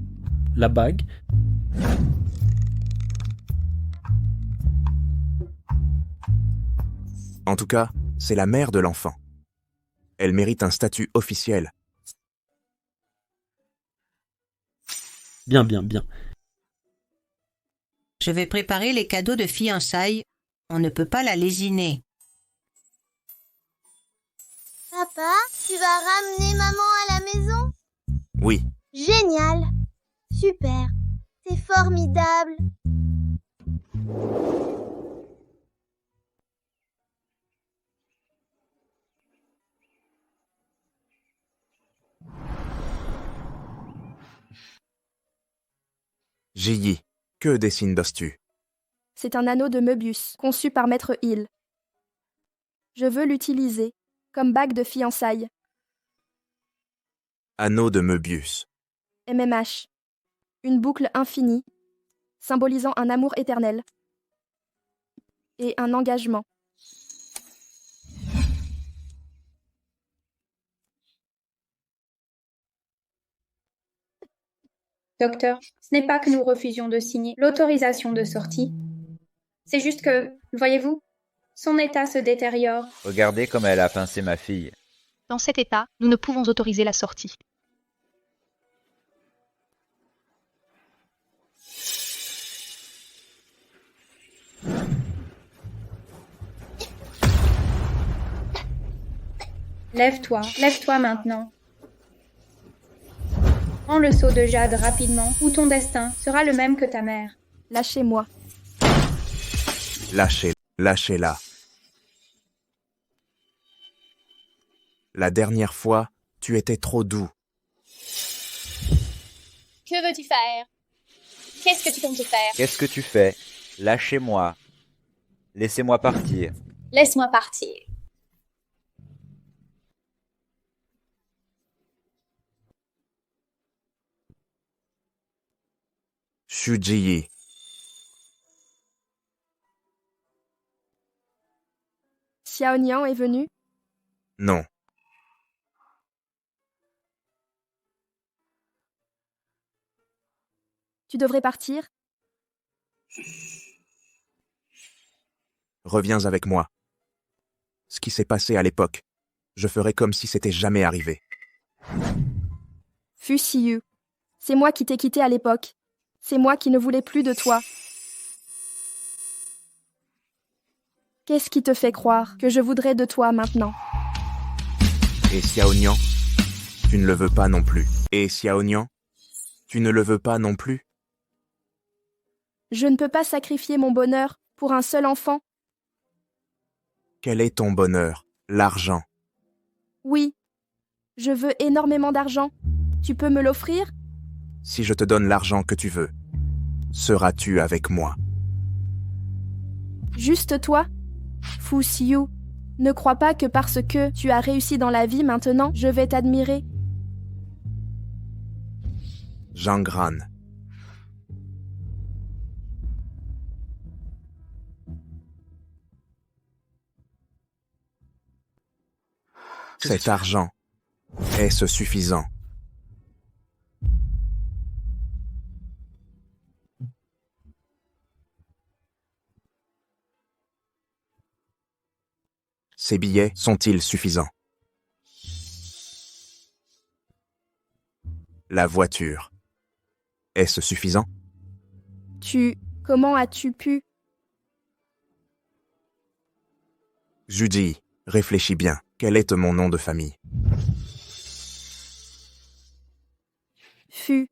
la bague... En tout cas, c'est la mère de l'enfant. Elle mérite un statut officiel. Bien, bien, bien. Je vais préparer les cadeaux de fiançailles. On ne peut pas la lésiner. Papa, tu vas ramener maman à la maison? Oui, Génial. Super. C'est formidable. Ji, que dessines-tu? C'est un anneau de Möbius, conçu par Maître Hill. Je veux l'utiliser comme bague de fiançailles. Anneau de Möbius. MMH. Une boucle infinie, symbolisant un amour éternel. Et un engagement. Docteur, ce n'est pas que nous refusions de signer l'autorisation de sortie. C'est juste que, voyez-vous, son état se détériore. Regardez comme elle a pincé ma fille. Dans cet état, nous ne pouvons autoriser la sortie. Lève-toi maintenant. Prends le seau de jade rapidement, ou ton destin sera le même que ta mère. Lâchez-moi. Lâchez-la. La dernière fois, tu étais trop doux. Que veux-tu faire? Qu'est-ce que tu comptes faire? Qu'est-ce que tu fais? Lâchez-moi. Laissez-moi partir. Laisse-moi partir. Shuji. Xiaonian est venu? Non. Tu devrais partir. Reviens avec moi. Ce qui s'est passé à l'époque, je ferai comme si c'était jamais arrivé. Fu Siyu. C'est moi qui t'ai quitté à l'époque. C'est moi qui ne voulais plus de toi. Qu'est-ce qui te fait croire que je voudrais de toi maintenant? Et Xiao Nian, tu ne le veux pas non plus. Et Xiao Nian, tu ne le veux pas non plus. Je ne peux pas sacrifier mon bonheur pour un seul enfant. Quel est ton bonheur? L'argent. Oui. Je veux énormément d'argent. Tu peux me l'offrir? Si je te donne l'argent que tu veux, seras-tu avec moi? Juste toi? Fu Siyu, ne crois pas que parce que tu as réussi dans la vie maintenant, je vais t'admirer. Zhang Gran. Cet argent, est-ce suffisant? Ces billets sont-ils suffisants? La voiture, est-ce suffisant? Comment as-tu pu? Judy, réfléchis bien. Quel est mon nom de famille? Fu.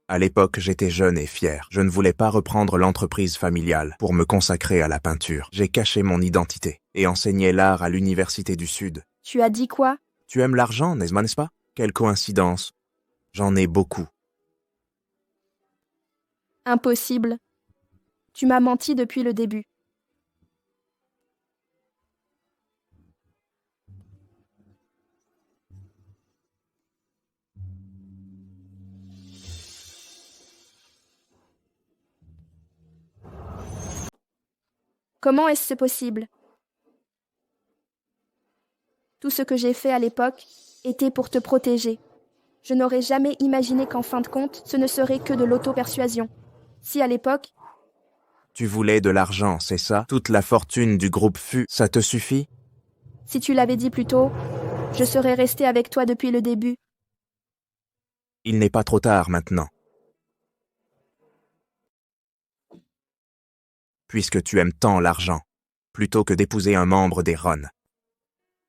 À l'époque, j'étais jeune et fier. Je ne voulais pas reprendre l'entreprise familiale pour me consacrer à la peinture. J'ai caché mon identité et enseigné l'art à l'Université du Sud. Tu as dit quoi? Tu aimes l'argent, n'est-ce pas? Quelle coïncidence. J'en ai beaucoup. Impossible. Tu m'as menti depuis le début. Comment est-ce possible? Tout ce que j'ai fait à l'époque était pour te protéger. Je n'aurais jamais imaginé qu'en fin de compte, ce ne serait que de l'auto-persuasion. Si à l'époque... Tu voulais de l'argent, c'est ça? Toute la fortune du groupe Fu, ça te suffit? Si tu l'avais dit plus tôt, je serais resté avec toi depuis le début. Il n'est pas trop tard maintenant. Puisque tu aimes tant l'argent, plutôt que d'épouser un membre des Ron.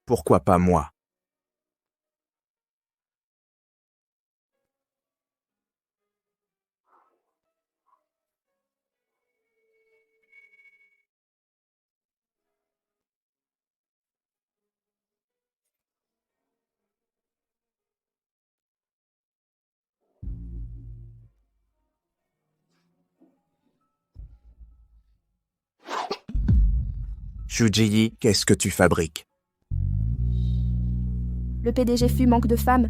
Pourquoi pas moi? Shuji, qu'est-ce que tu fabriques? Le PDG Fu manque de femmes.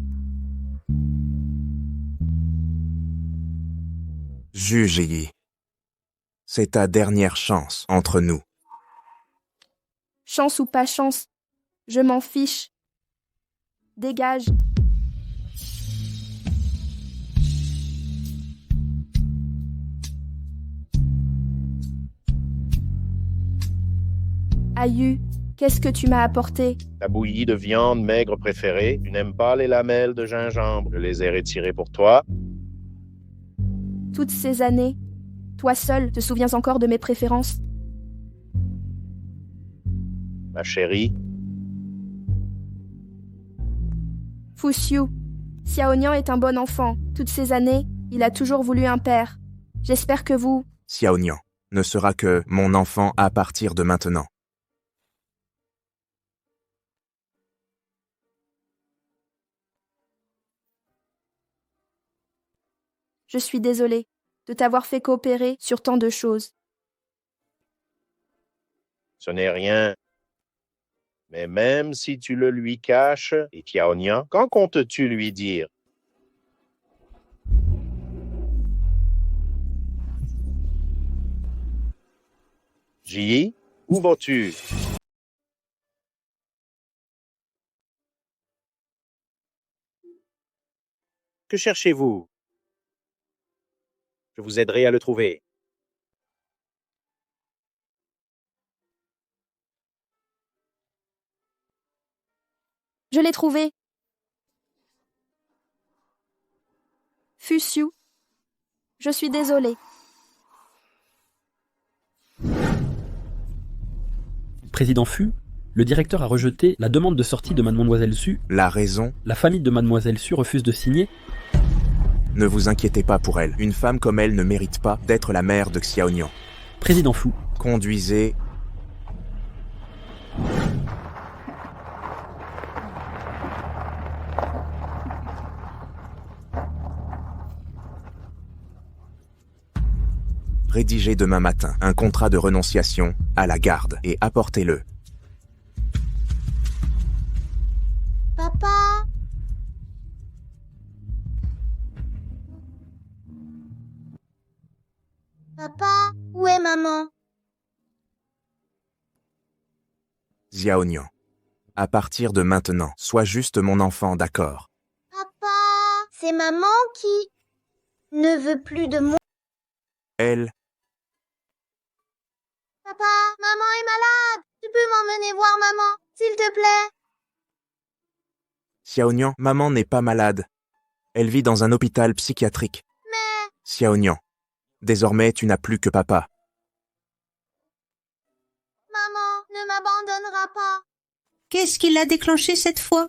Juji, c'est ta dernière chance entre nous. Chance ou pas chance, je m'en fiche. Dégage. Aïe, qu'est-ce que tu m'as apporté? Ta bouillie de viande maigre préférée. Tu n'aimes pas les lamelles de gingembre. Je les ai retirées pour toi. Toutes ces années, toi seul te souviens encore de mes préférences? Ma chérie. Fu Siyu, Xiao Nian est un bon enfant. Toutes ces années, il a toujours voulu un père. J'espère que vous... Xiao Nian ne sera que mon enfant à partir de maintenant. Je suis désolée de t'avoir fait coopérer sur tant de choses. Ce n'est rien. Mais même si tu le lui caches, et Tiaonia, qu'en comptes-tu lui dire? Ji, où vas-tu? Que cherchez-vous? Je vous aiderai à le trouver. Je l'ai trouvé. Fu-Siu. Je suis désolée. Président Fu, le directeur a rejeté la demande de sortie de Mademoiselle Su. La raison? La famille de Mademoiselle Su refuse de signer. Ne vous inquiétez pas pour elle. Une femme comme elle ne mérite pas d'être la mère de Xiaonian. Président Fu. Conduisez. Rédigez demain matin un contrat de renonciation à la garde et apportez-le. Papa? Papa? Où est maman? Xiaonian. À partir de maintenant, sois juste mon enfant, d'accord? Papa? C'est maman qui ne veut plus de moi. Elle. Papa, maman est malade. Tu peux m'emmener voir maman, s'il te plaît? Xiaonian, maman n'est pas malade. Elle vit dans un hôpital psychiatrique. Mais... Xiaonian, désormais tu n'as plus que papa. Maman ne m'abandonnera pas. Qu'est-ce qui l'a déclenché cette fois?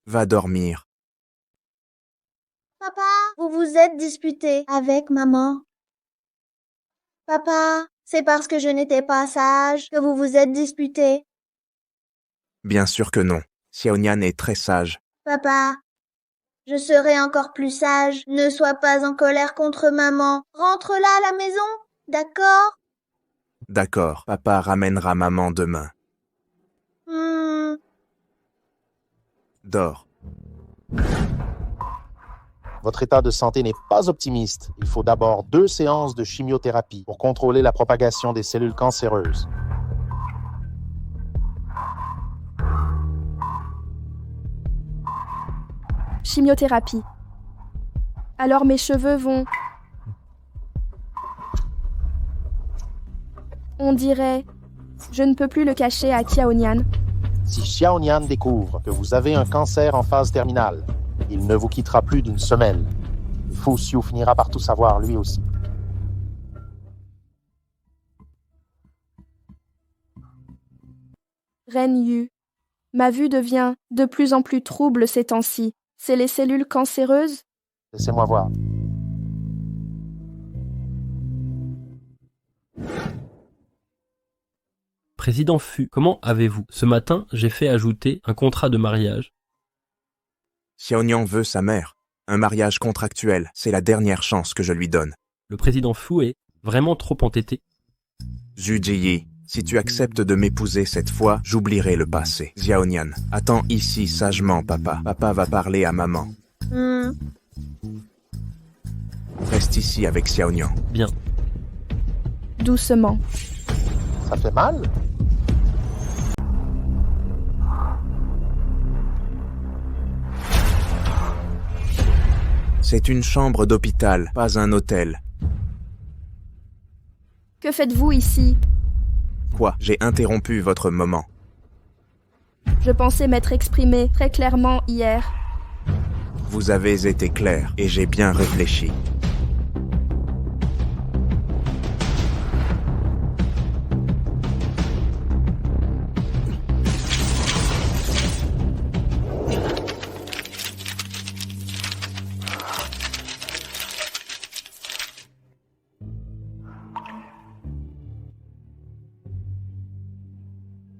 Va dormir. Papa, vous vous êtes disputé avec maman. Papa, c'est parce que je n'étais pas sage que vous vous êtes disputé. Bien sûr que non. Xiaonian est très sage. Papa, je serai encore plus sage. Ne sois pas en colère contre maman. Rentre là à la maison, d'accord? D'accord, papa ramènera maman demain. Dors. Votre état de santé n'est pas optimiste. Il faut d'abord 2 séances de chimiothérapie pour contrôler la propagation des cellules cancéreuses. Chimiothérapie. Alors mes cheveux vont... On dirait... Je ne peux plus le cacher à Xiaonian. Si Xiaonian découvre que vous avez un cancer en phase terminale, il ne vous quittera plus d'une semelle. Fu-Siu finira par tout savoir lui aussi. Ren Yu. Ma vue devient de plus en plus trouble ces temps-ci. C'est les cellules cancéreuses? Laissez-moi voir. Président Fu, comment avez-vous? Ce matin, j'ai fait ajouter un contrat de mariage. Xiaonian veut sa mère. Un mariage contractuel, c'est la dernière chance que je lui donne. Le président Fu est vraiment trop entêté. Zhu Jiyi, si tu acceptes de m'épouser cette fois, j'oublierai le passé. Xiaonian, attends ici sagement, papa. Papa va parler à maman. Reste ici avec Xiaonian. Bien. Doucement. Ça fait mal? C'est une chambre d'hôpital, pas un hôtel. Que faites-vous ici? Quoi? J'ai interrompu votre moment. Je pensais m'être exprimé très clairement hier. Vous avez été clair et j'ai bien réfléchi.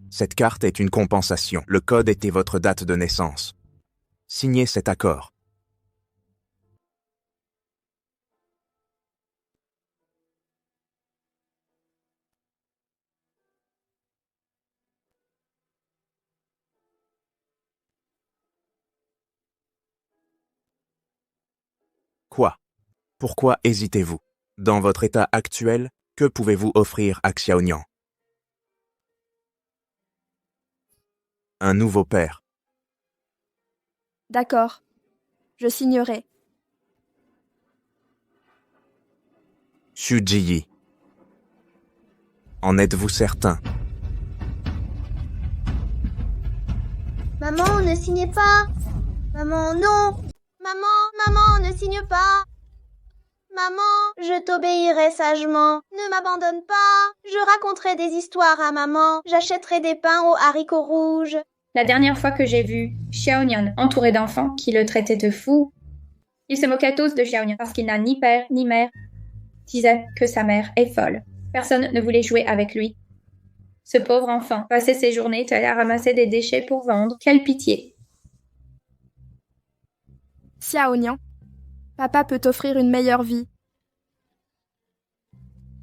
Cette carte est une compensation. Le code était votre date de naissance. Signez cet accord. Quoi? Pourquoi hésitez-vous? Dans votre état actuel, que pouvez-vous offrir à Xiaonian? Un nouveau père. D'accord. Je signerai. Xu Jiyi. En êtes-vous certain? Maman, ne signez pas. Maman, non. Maman, ne signe pas. Maman, je t'obéirai sagement. Ne m'abandonne pas. Je raconterai des histoires à maman. J'achèterai des pains aux haricots rouges. La dernière fois que j'ai vu Xiaonian entouré d'enfants qui le traitaient de fou, il se moquait tous de Xiaonian parce qu'il n'a ni père ni mère. Disait que sa mère est folle. Personne ne voulait jouer avec lui. Ce pauvre enfant passait ses journées à ramasser des déchets pour vendre. Quelle pitié! Xiaonian, papa peut t'offrir une meilleure vie.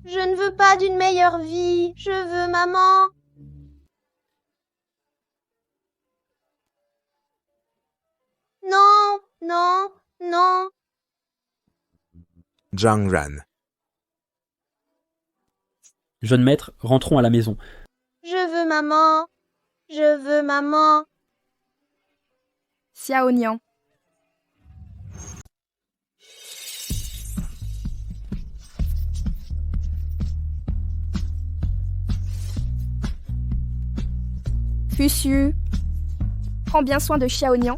Je ne veux pas d'une meilleure vie. Je veux maman. Non, non, non. Zhang Ran. Jeune maître, rentrons à la maison. Je veux maman. Je veux maman. Xiaonian. Fusiu, prends bien soin de Xiaonian.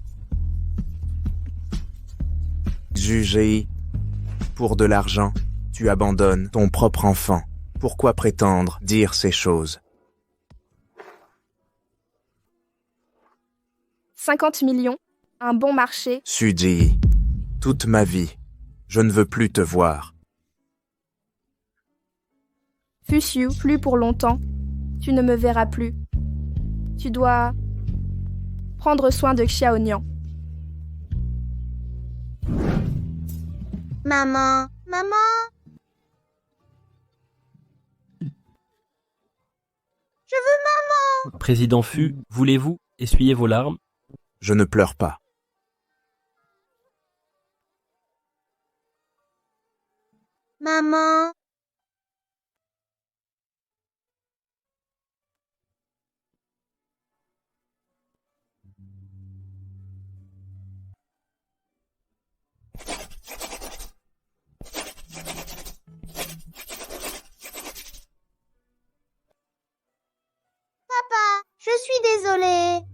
Xu Jiyi. Pour de l'argent, tu abandonnes ton propre enfant. Pourquoi prétendre dire ces choses? 50 millions, un bon marché. Xu Jiyi. Toute ma vie, je ne veux plus te voir. Fusiu, plus pour longtemps. Tu ne me verras plus. Tu dois prendre soin de Xiaonian. Maman, maman. Je veux maman. Président Fu, voulez-vous essuyer vos larmes? Je ne pleure pas. Maman. Papa, je suis désolée.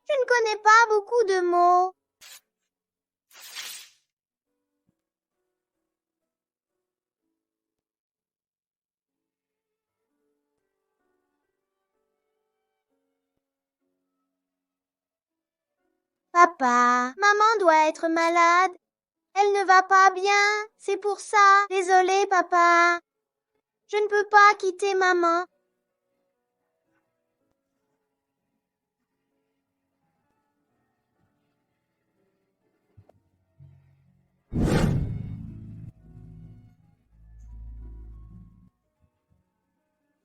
Je ne connais pas beaucoup de mots. Papa, maman doit être malade. Elle ne va pas bien, c'est pour ça. Désolée, papa. Je ne peux pas quitter maman.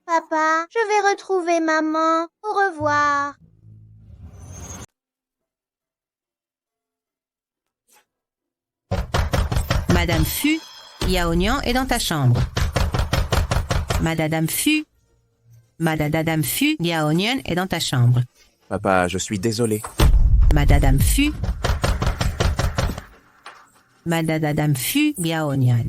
Papa, je vais retrouver maman. Au revoir. Madame Fu, Xiaonian est dans ta chambre. Madame Fu, Xiaonian est dans ta chambre. Papa, je suis désolé. Madame Fu, Xiaonian.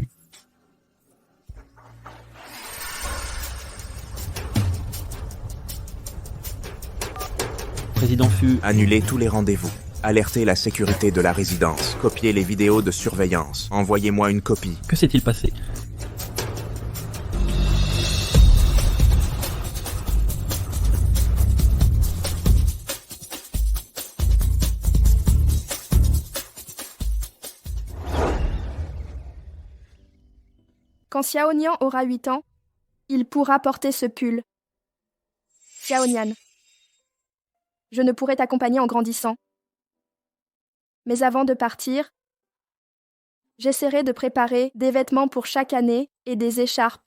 Président Fu, Annulez tous les rendez-vous. Alertez la sécurité de la résidence. Copiez les vidéos de surveillance. Envoyez-moi une copie. que s'est-il passé? Quand Xiaonian aura 8 ans, il pourra porter ce pull. Xiaonian. Je ne pourrai t'accompagner en grandissant. Mais avant de partir, j'essaierai de préparer des vêtements pour chaque année et des écharpes.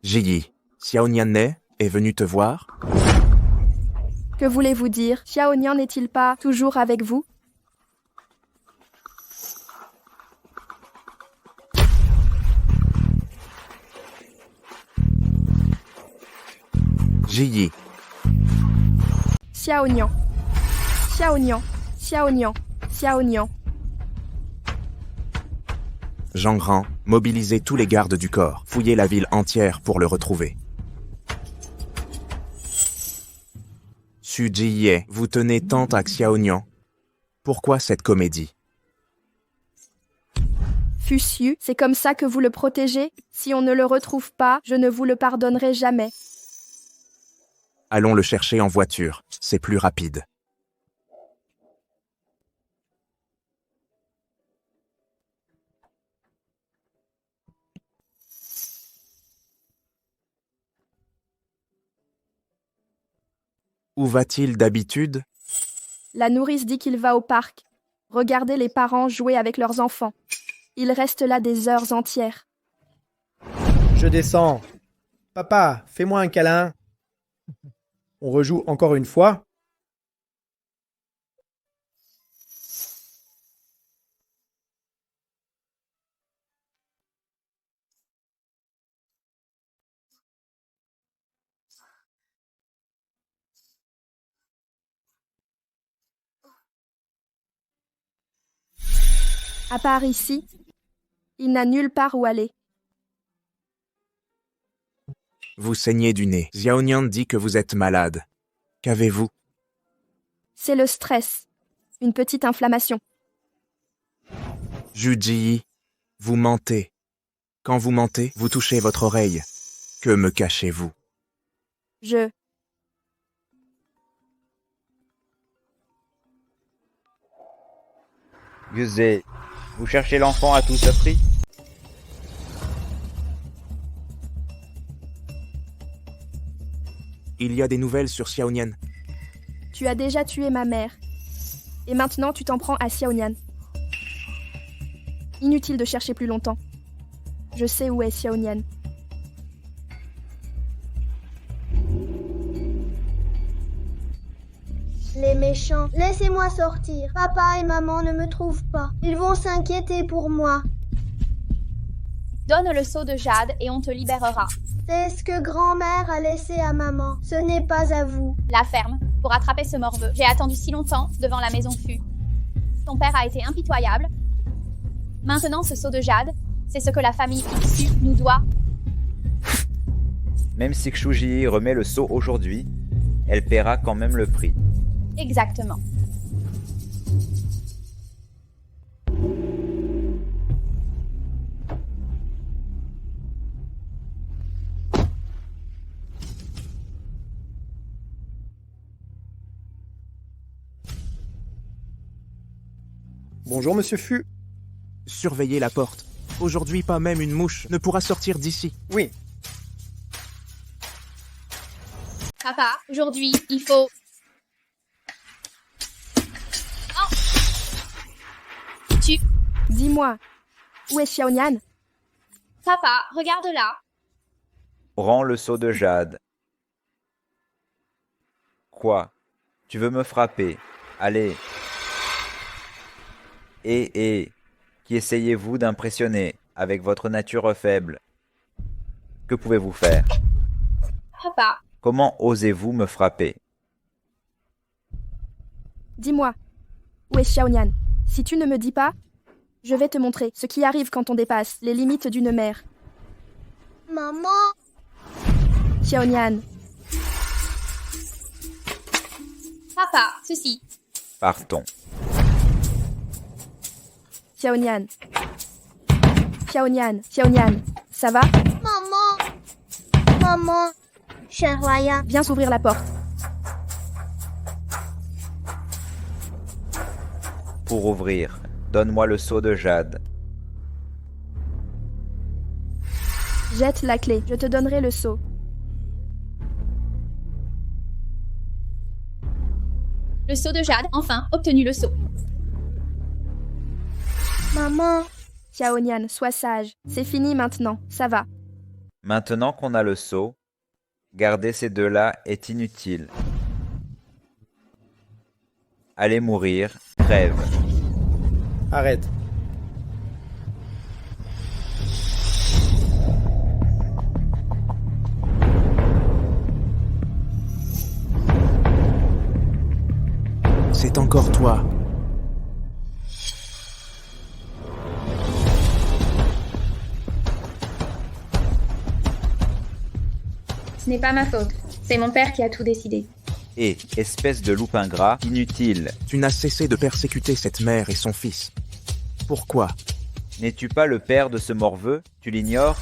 Jiyi, Xiaonian est venu te voir? Que voulez-vous dire? Xiaonian n'est-il pas toujours avec vous? Ji-yi. Xiaonian. Xiaonian. Xiaonian. Xiaonian. Jean Grand, mobilisez tous les gardes du corps. Fouillez la ville entière pour le retrouver. Su Ji-ye, vous tenez tant à Xiaonian. Pourquoi cette comédie? Fussiu, c'est comme ça que vous le protégez? Si on ne le retrouve pas, je ne vous le pardonnerai jamais. Allons le chercher en voiture, c'est plus rapide. Où va-t-il d'habitude? La nourrice dit qu'il va au parc. Regardez les parents jouer avec leurs enfants. Ils restent là des heures entières. Je descends. Papa, fais-moi un câlin. On rejoue encore une fois. À part ici, il n'a nulle part où aller. Vous saignez du nez. Xiaonian dit que vous êtes malade. Qu'avez-vous? C'est le stress. Une petite inflammation. Ji-yi, vous mentez. Quand vous mentez, vous touchez votre oreille. Que me cachez-vous? Yuzé, vous cherchez l'enfant à tout ce prix? Il y a des nouvelles sur Xiaonian. Tu as déjà tué ma mère. Et maintenant tu t'en prends à Xiaonian. Inutile de chercher plus longtemps. Je sais où est Xiaonian. Les méchants, laissez-moi sortir. Papa et maman ne me trouvent pas. Ils vont s'inquiéter pour moi. Donne le seau de jade et on te libérera. C'est ce que grand-mère a laissé à maman. Ce n'est pas à vous. La ferme, pour attraper ce morveux. J'ai attendu si longtemps devant la maison Fu. Ton père a été impitoyable. Maintenant, ce seau de jade, c'est ce que la famille Fu nous doit. Même si Xiu-Ji remet le seau aujourd'hui, elle paiera quand même le prix. Exactement. Bonjour, monsieur Fu. Surveillez la porte. Aujourd'hui, pas même une mouche ne pourra sortir d'ici. Oui. Papa, aujourd'hui, il faut... Oh. Dis-moi, où est Xiaonian? Papa, regarde là. Rends le seau de jade. Quoi? Tu veux me frapper? Allez. Et, qui essayez-vous d'impressionner avec votre nature faible? Que pouvez-vous faire? Papa. Comment osez-vous me frapper? Dis-moi, où est Xiaonian? Si tu ne me dis pas, je vais te montrer ce qui arrive quand on dépasse les limites d'une mère. Maman! Xiaonian. Papa, ceci. Partons. Xiaonian. Xiaonian, Xiaonian, ça va? Maman, cher Raya. Viens s'ouvrir la porte. Pour ouvrir, donne-moi le seau de jade. Jette la clé, je te donnerai le seau. Le seau de jade, enfin, obtenu le seau. Maman. Xiaonian, sois sage. C'est fini maintenant, ça va. Maintenant qu'on a le seau, garder ces deux-là est inutile. Allez mourir, crève. Arrête. c'est encore toi. Ce n'est pas ma faute. C'est mon père qui a tout décidé. Et, espèce de loup ingrat, inutile. Tu n'as cessé de persécuter cette mère et son fils. Pourquoi? N'es-tu pas le père de ce morveux? Tu l'ignores?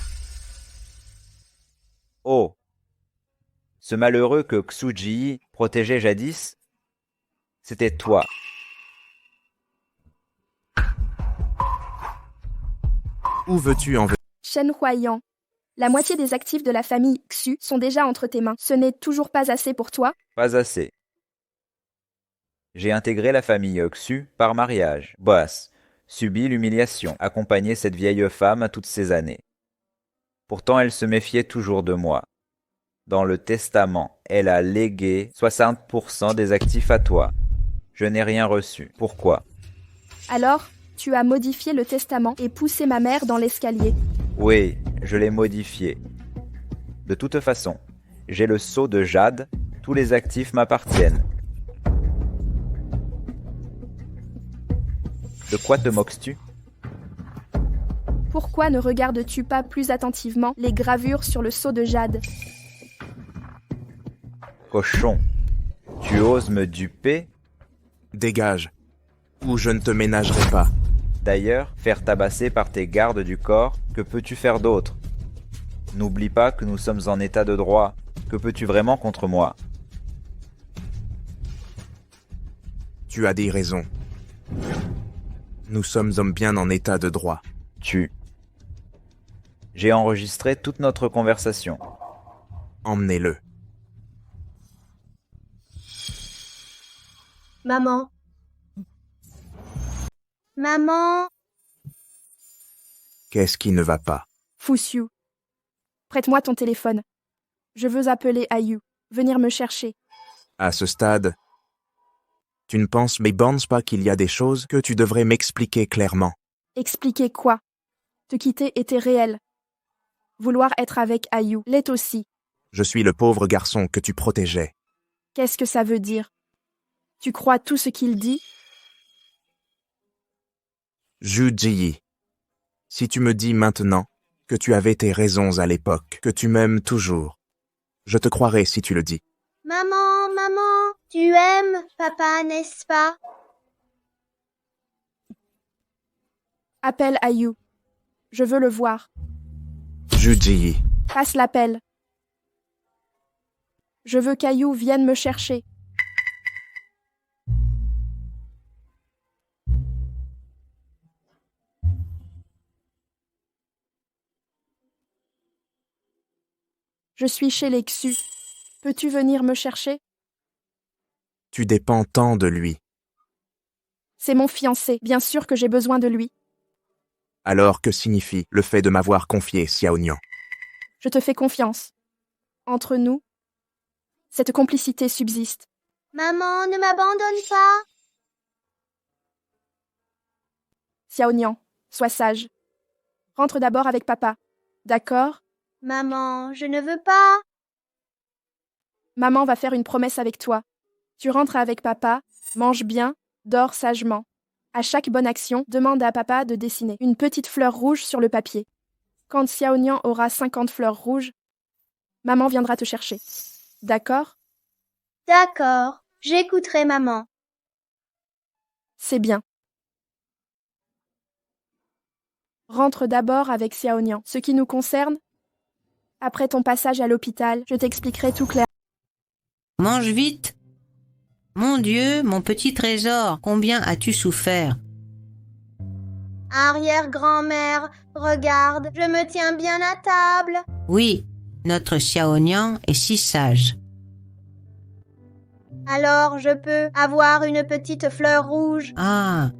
Oh! Ce malheureux que Xu protégeait jadis, c'était toi. Où veux-tu en venir? Shen Huaiyan, la moitié des actifs de la famille Xu sont déjà entre tes mains. Ce n'est toujours pas assez pour toi? Pas assez. J'ai intégré la famille Xu par mariage. Boas, subit l'humiliation, accompagné cette vieille femme toutes ces années. Pourtant elle se méfiait toujours de moi. Dans le testament, elle a légué 60% des actifs à toi. Je n'ai rien reçu. Pourquoi? Alors, tu as modifié le testament et poussé ma mère dans l'escalier. Oui, je l'ai modifié. De toute façon, j'ai le sceau de jade, tous les actifs m'appartiennent. De quoi te moques-tu? Pourquoi ne regardes-tu pas plus attentivement les gravures sur le sceau de jade? Cochon, tu oses me duper? Dégage, ou je ne te ménagerai pas. D'ailleurs, faire tabasser par tes gardes du corps, que peux-tu faire d'autre? N'oublie pas que nous sommes en état de droit. Que peux-tu vraiment contre moi? Tu as des raisons. Nous sommes hommes bien en état de droit. J'ai enregistré toute notre conversation. Emmenez-le. Maman. Maman. Qu'est-ce qui ne va pas? Fu Xiu, prête-moi ton téléphone. Je veux appeler Ayu, venir me chercher. À ce stade, tu ne penses pas qu'il y a des choses que tu devrais m'expliquer clairement. Expliquer quoi? Te quitter était réel. Vouloir être avec Ayu l'est aussi. Je suis le pauvre garçon que tu protégeais. Qu'est-ce que ça veut dire? Tu crois tout ce qu'il dit? Zhu Ji, si tu me dis maintenant que tu avais tes raisons à l'époque, que tu m'aimes toujours, je te croirai si tu le dis. Maman, maman, tu aimes papa, n'est-ce pas? Appelle Ayu. Je veux le voir. Zhu Ji, Passe l'appel. Je veux qu'Ayu vienne me chercher. Je suis chez les Xu. Peux-tu venir me chercher? tu dépends tant de lui. C'est mon fiancé, bien sûr que j'ai besoin de lui. Alors que signifie le fait de m'avoir confié Xiaonian? Je te fais confiance. Entre nous, cette complicité subsiste. Maman, ne m'abandonne pas. Xiaonian, sois sage. Rentre d'abord avec papa. D'accord? Maman, je ne veux pas. Maman va faire une promesse avec toi. Tu rentres avec papa, mange bien, dors sagement. À chaque bonne action, demande à papa de dessiner une petite fleur rouge sur le papier. Quand Xiaonian aura 50 fleurs rouges, maman viendra te chercher. D'accord? D'accord, j'écouterai maman. C'est bien. Rentre d'abord avec Xiaonian. Ce qui nous concerne, après ton passage à l'hôpital, je t'expliquerai tout clair. Mange vite. Mon Dieu, mon petit trésor, combien as-tu souffert? Arrière-grand-mère, regarde, je me tiens bien à table. Oui, notre Xiaonian est si sage. Alors je peux avoir une petite fleur rouge. Ah,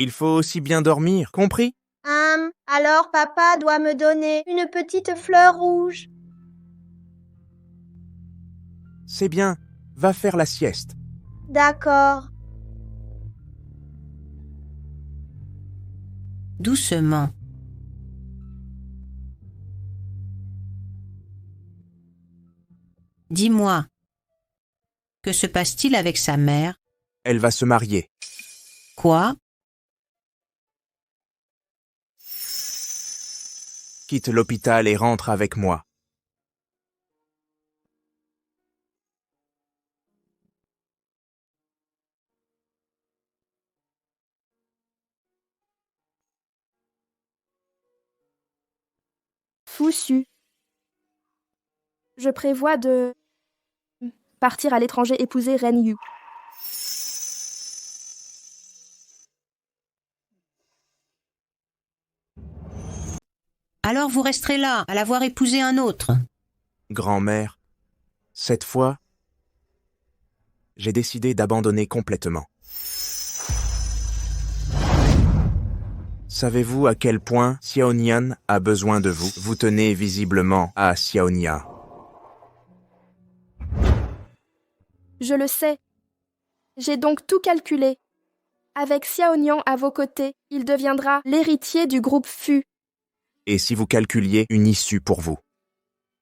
Il faut aussi bien dormir, compris? Alors papa doit me donner une petite fleur rouge. C'est bien, va faire la sieste. D'accord. doucement. Dis-moi, que se passe-t-il avec sa mère? Elle va se marier. Quoi? Quitte l'hôpital et rentre avec moi. Fusu. Je prévois de partir à l'étranger épouser Ren Yu. Alors vous resterez là, à l'avoir épousé un autre. Grand-mère, cette fois, j'ai décidé d'abandonner complètement. Savez-vous à quel point Xiaonian a besoin de vous? Vous tenez visiblement à Xiaonia. Je le sais. J'ai donc tout calculé. Avec Xiaonian à vos côtés, il deviendra l'héritier du groupe Fu. Et si vous calculiez une issue pour vous?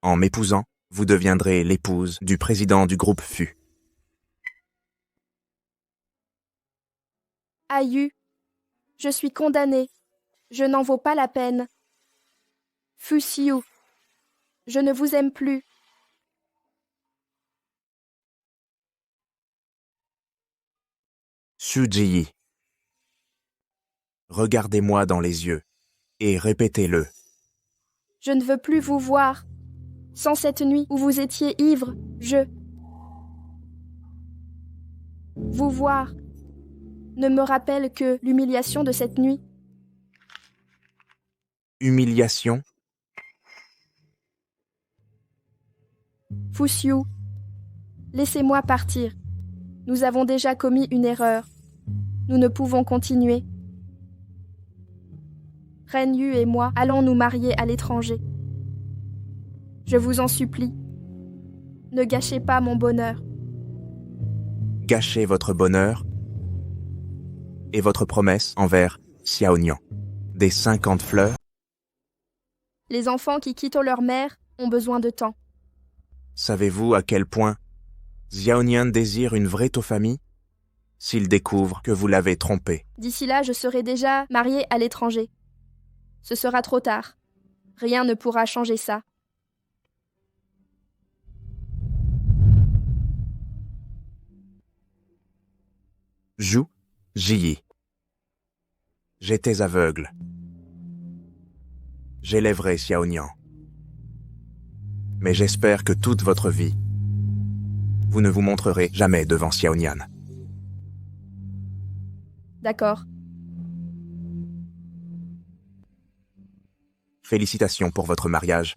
En m'épousant, vous deviendrez l'épouse du président du groupe Fu. Ayu, je suis condamnée. Je n'en vaux pas la peine. Fusiu, je ne vous aime plus. Sujiyi. Regardez-moi dans les yeux et répétez-le. Je ne veux plus vous voir. Sans cette nuit où vous étiez ivre, vous voir ne me rappelle que l'humiliation de cette nuit. Humiliation? Fusiu, laissez-moi partir. Nous avons déjà commis une erreur. Nous ne pouvons continuer. Ren Yu et moi allons nous marier à l'étranger. Je vous en supplie. Ne gâchez pas mon bonheur. Gâchez votre bonheur et votre promesse envers Xiaonian. Des 50 fleurs? Les enfants qui quittent leur mère ont besoin de temps. Savez-vous à quel point Xiaonian désire une vraie famille? S'il découvre que vous l'avez trompé. D'ici là, je serai déjà mariée à l'étranger. Ce sera trop tard. Rien ne pourra changer ça. Zhu Jiyi. J'étais aveugle. J'élèverai Xiaonian. Mais j'espère que toute votre vie, vous ne vous montrerez jamais devant Xiaonian. D'accord. Félicitations pour votre mariage.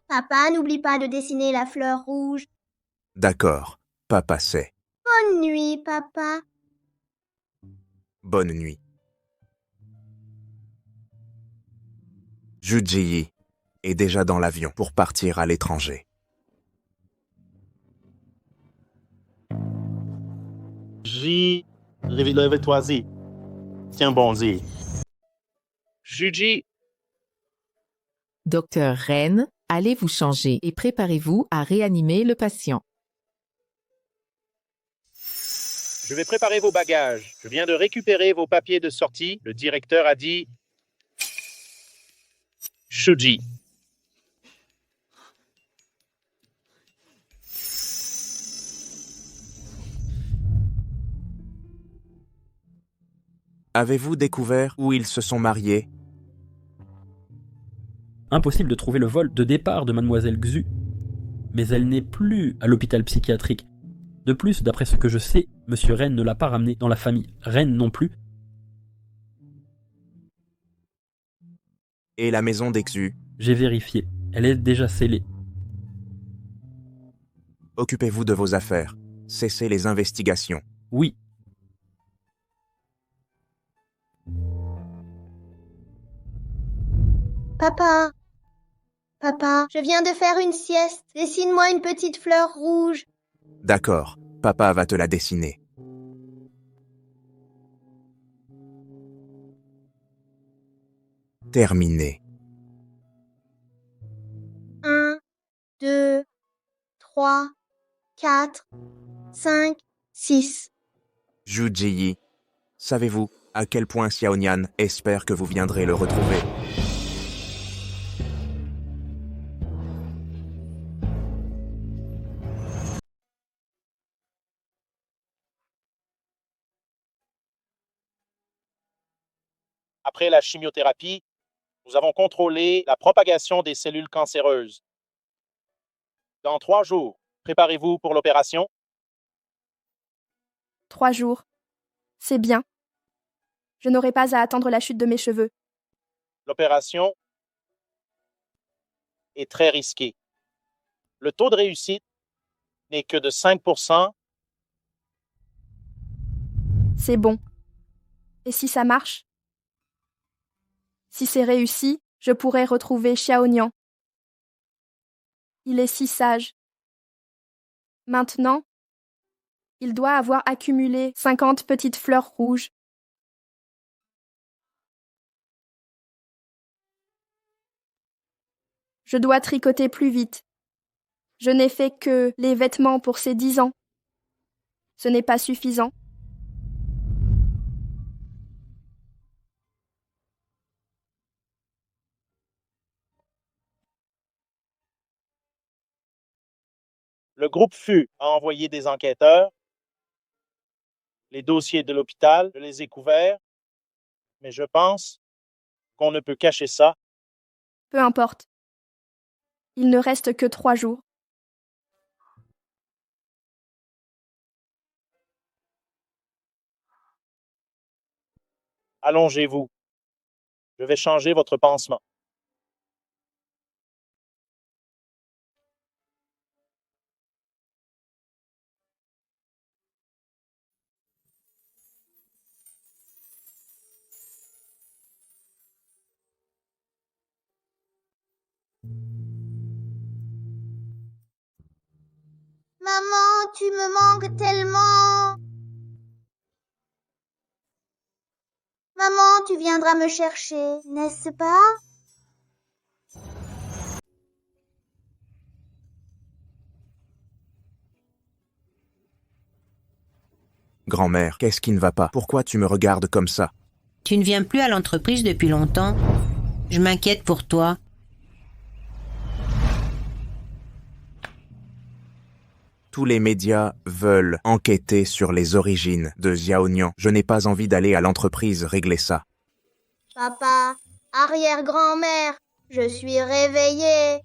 Papa, n'oublie pas de dessiner la fleur rouge. D'accord, papa sait. Bonne nuit, papa. Bonne nuit. Zhu Jiyi est déjà dans l'avion pour partir à l'étranger. Lève-toi-y. Tiens, bon-y. Juji. Docteur Ren, allez vous changer et préparez-vous à réanimer le patient. Je vais préparer vos bagages. Je viens de récupérer vos papiers de sortie. Le directeur a dit... Shuji. Avez-vous découvert où ils se sont mariés? Impossible de trouver le vol de départ de mademoiselle Xu. Mais elle n'est plus à l'hôpital psychiatrique. De plus, d'après ce que je sais, monsieur Ren ne l'a pas ramenée dans la famille. Ren non plus. Et la maison d'Exu? J'ai vérifié. Elle est déjà scellée. Occupez-vous de vos affaires. Cessez les investigations. Oui. Papa, Papa, je viens de faire une sieste. Dessine-moi une petite fleur rouge. D'accord, papa va te la dessiner. Terminé. 1, 2, 3, 4, 5, 6. Zhu Jiyi, savez-vous à quel point Xiaonian espère que vous viendrez le retrouver? Après la chimiothérapie, nous avons contrôlé la propagation des cellules cancéreuses. Dans 3 jours, préparez-vous pour l'opération. 3 jours. C'est bien. Je n'aurai pas à attendre la chute de mes cheveux. L'opération est très risquée. Le taux de réussite n'est que de 5%. C'est bon. Et si ça marche? Si c'est réussi, je pourrai retrouver Xiaonian. Il est si sage. Maintenant, il doit avoir accumulé 50 petites fleurs rouges. Je dois tricoter plus vite. Je n'ai fait que les vêtements pour ces 10 ans. Ce n'est pas suffisant. Le groupe FU a envoyé des enquêteurs. Les dossiers de l'hôpital, je les ai couverts. Mais je pense qu'on ne peut cacher ça. Peu importe. Il ne reste que 3 jours. Allongez-vous. Je vais changer votre pansement. Maman, tu me manques tellement. Maman, tu viendras me chercher, n'est-ce pas? Grand-mère, qu'est-ce qui ne va pas? Pourquoi tu me regardes comme ça? Tu ne viens plus à l'entreprise depuis longtemps. Je m'inquiète pour toi. Tous les médias veulent enquêter sur les origines de Xiaonian. Je n'ai pas envie d'aller à l'entreprise régler ça. Papa, arrière-grand-mère, je suis réveillée.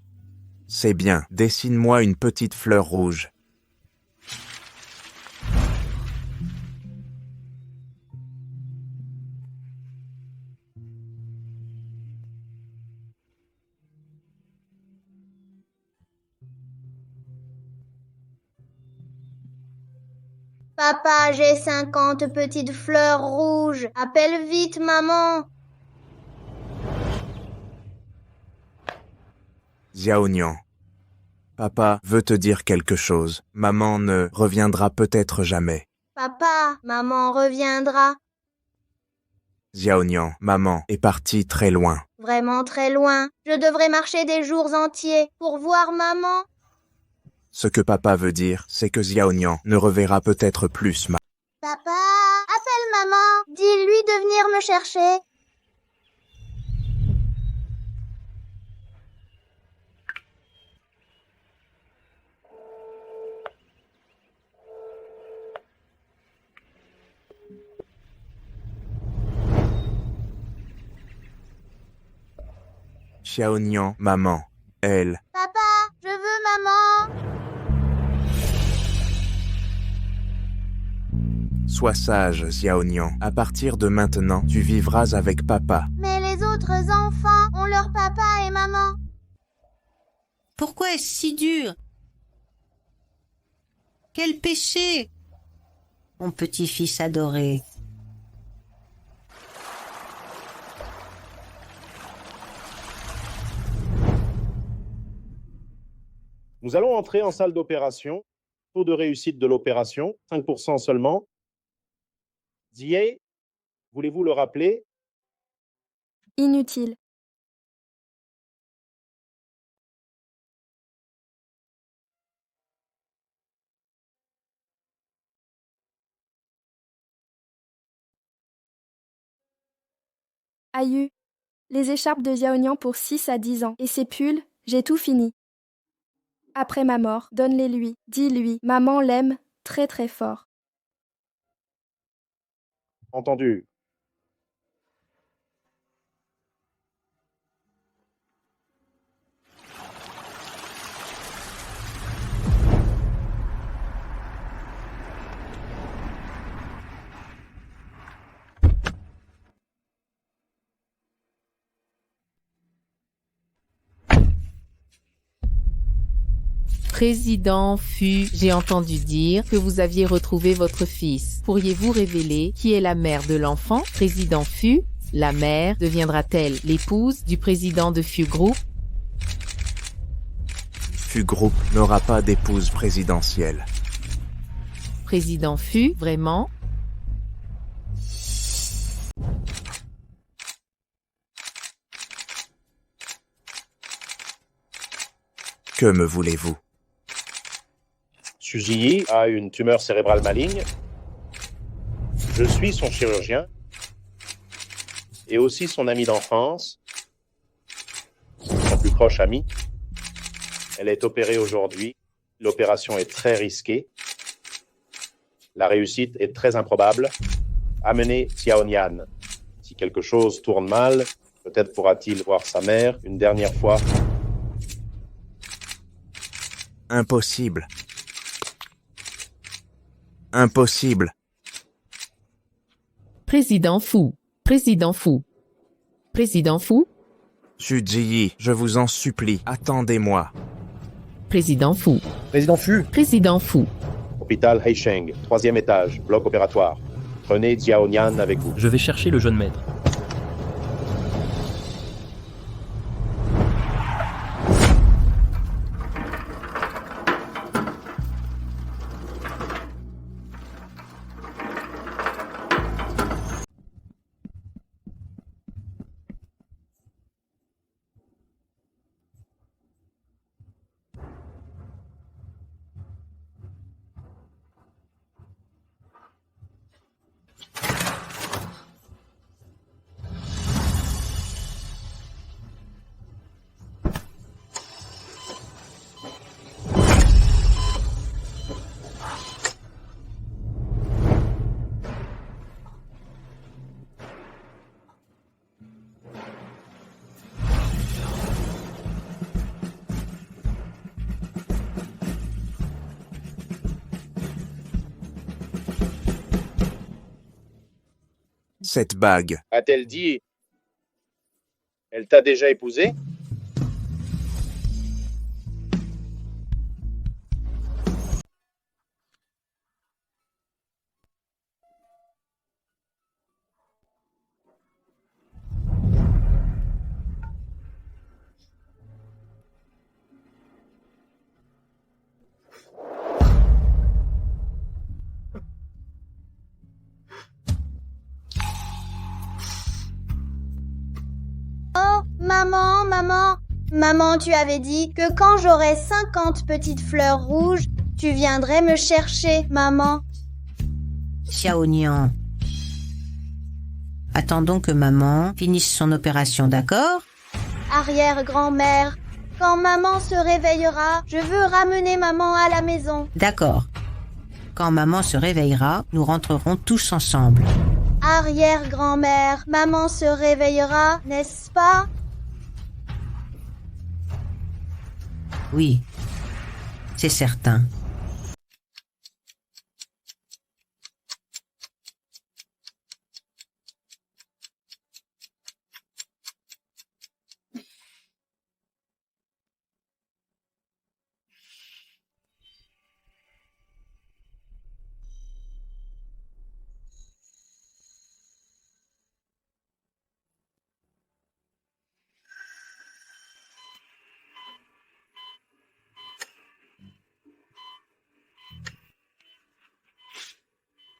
C'est bien, dessine-moi une petite fleur rouge. Papa, j'ai 50 petites fleurs rouges. Appelle vite, maman. Xiaonian, papa veut te dire quelque chose. Maman ne reviendra peut-être jamais. Papa, maman reviendra. Xiaonian, maman est partie très loin. Vraiment très loin. Je devrais marcher des jours entiers pour voir maman. Ce que papa veut dire, c'est que Xiaonian ne reverra peut-être plus ma... Papa, appelle maman. Dis-lui de venir me chercher. Xiaonian, maman, elle... Papa, je veux maman. Sois sage, Xiaonian. À partir de maintenant, tu vivras avec papa. Mais les autres enfants ont leur papa et maman. Pourquoi est-ce si dur? Quel péché? Mon petit-fils adoré. Nous allons entrer en salle d'opération. Taux de réussite de l'opération, 5% seulement. Ziye, voulez-vous le rappeler? Inutile. Aïe. Les écharpes de Xiaonian pour 6 à 10 ans. Et ces pulls, j'ai tout fini. Après ma mort, donne-les lui, dis-lui, maman l'aime très très fort. Entendu. Président Fu, j'ai entendu dire que vous aviez retrouvé votre fils. Pourriez-vous révéler qui est la mère de l'enfant? Président Fu, la mère deviendra-t-elle l'épouse du président de Fu Group? Fu Group n'aura pas d'épouse présidentielle. Président Fu, vraiment? Que me voulez-vous? Sujiyi a une tumeur cérébrale maligne. Je suis son chirurgien et aussi son ami d'enfance, son plus proche ami. Elle est opérée aujourd'hui. L'opération est très risquée. La réussite est très improbable. Amenez Xiaonian. Si quelque chose tourne mal, peut-être pourra-t-il voir sa mère une dernière fois. Impossible. Impossible. Président Fu, Président Fu, Président Fu, Sujiyi, je vous en supplie, attendez-moi. Président Fu, Président Fu, Président Fu. Hôpital Heisheng, 3e étage, bloc opératoire. Prenez Xiaonian avec vous. Je vais chercher le jeune maître. Cette bague. A-t-elle dit... Elle t'a déjà épousé? Maman, tu avais dit que quand j'aurais 50 petites fleurs rouges, tu viendrais me chercher, maman. Xiaonian. Attendons que maman finisse son opération, d'accord? Arrière-grand-mère, quand maman se réveillera, je veux ramener maman à la maison. D'accord. Quand maman se réveillera, nous rentrerons tous ensemble. Arrière-grand-mère, maman se réveillera, n'est-ce pas? Oui, c'est certain.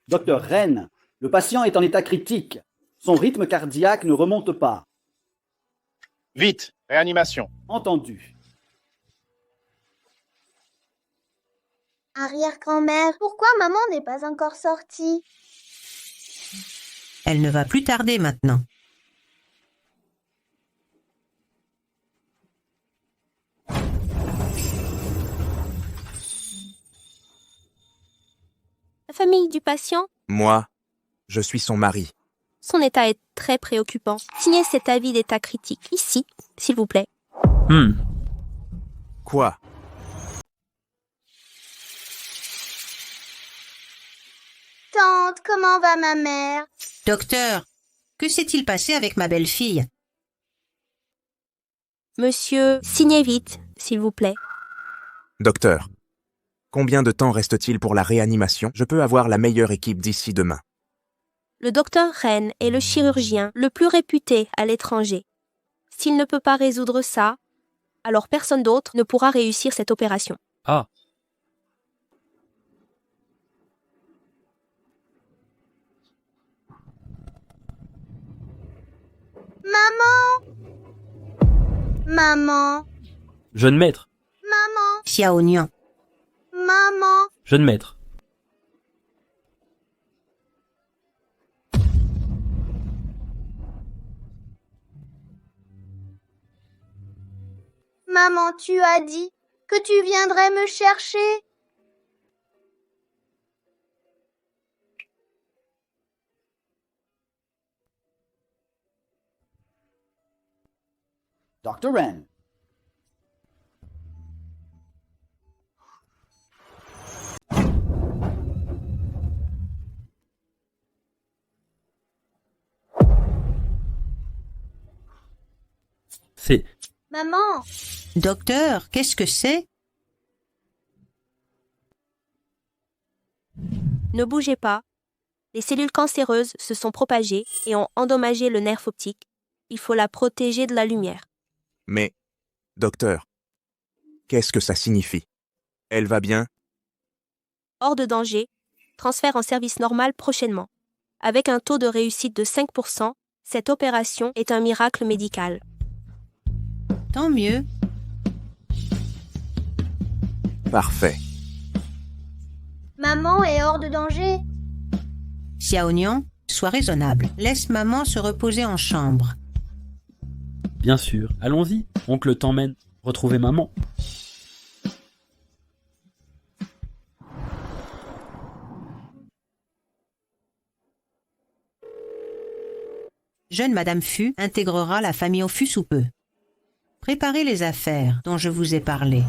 Docteur Ren, le patient est en état critique. Son rythme cardiaque ne remonte pas. Vite, réanimation. Entendu. Arrière-grand-mère, pourquoi maman n'est pas encore sortie? Elle ne va plus tarder maintenant. La famille du patient, Moi, je suis son mari. son état est très préoccupant. Signez cet avis d'état critique ici, s'il vous plaît. Quoi? Tante, comment va ma mère? Docteur, que s'est-il passé avec ma belle-fille? Monsieur, signez vite, s'il vous plaît. Docteur, combien de temps reste-t-il pour la réanimation? Je peux avoir la meilleure équipe d'ici demain. Le docteur Ren est le chirurgien le plus réputé à l'étranger. S'il ne peut pas résoudre ça, alors personne d'autre ne pourra réussir cette opération. Ah, Maman! Maman! jeune maître, Maman! Xiao Nian. Maman! jeune maître. Maman, tu as dit que tu viendrais me chercher? Dr. Ren. C'est... Maman! Docteur, qu'est-ce que c'est? Ne bougez pas. Les cellules cancéreuses se sont propagées et ont endommagé le nerf optique. Il faut la protéger de la lumière. Mais, docteur, qu'est-ce que ça signifie? Elle va bien? Hors de danger, transfert en service normal prochainement. Avec un taux de réussite de 5%, cette opération est un miracle médical. Tant mieux. Parfait. Maman est hors de danger? Xiao Nian, sois raisonnable. Laisse maman se reposer en chambre. Bien sûr. Allons-y, oncle t'emmène. Retrouver maman. Jeune Madame Fu intégrera la famille au Fu sous peu. Préparez les affaires dont je vous ai parlé.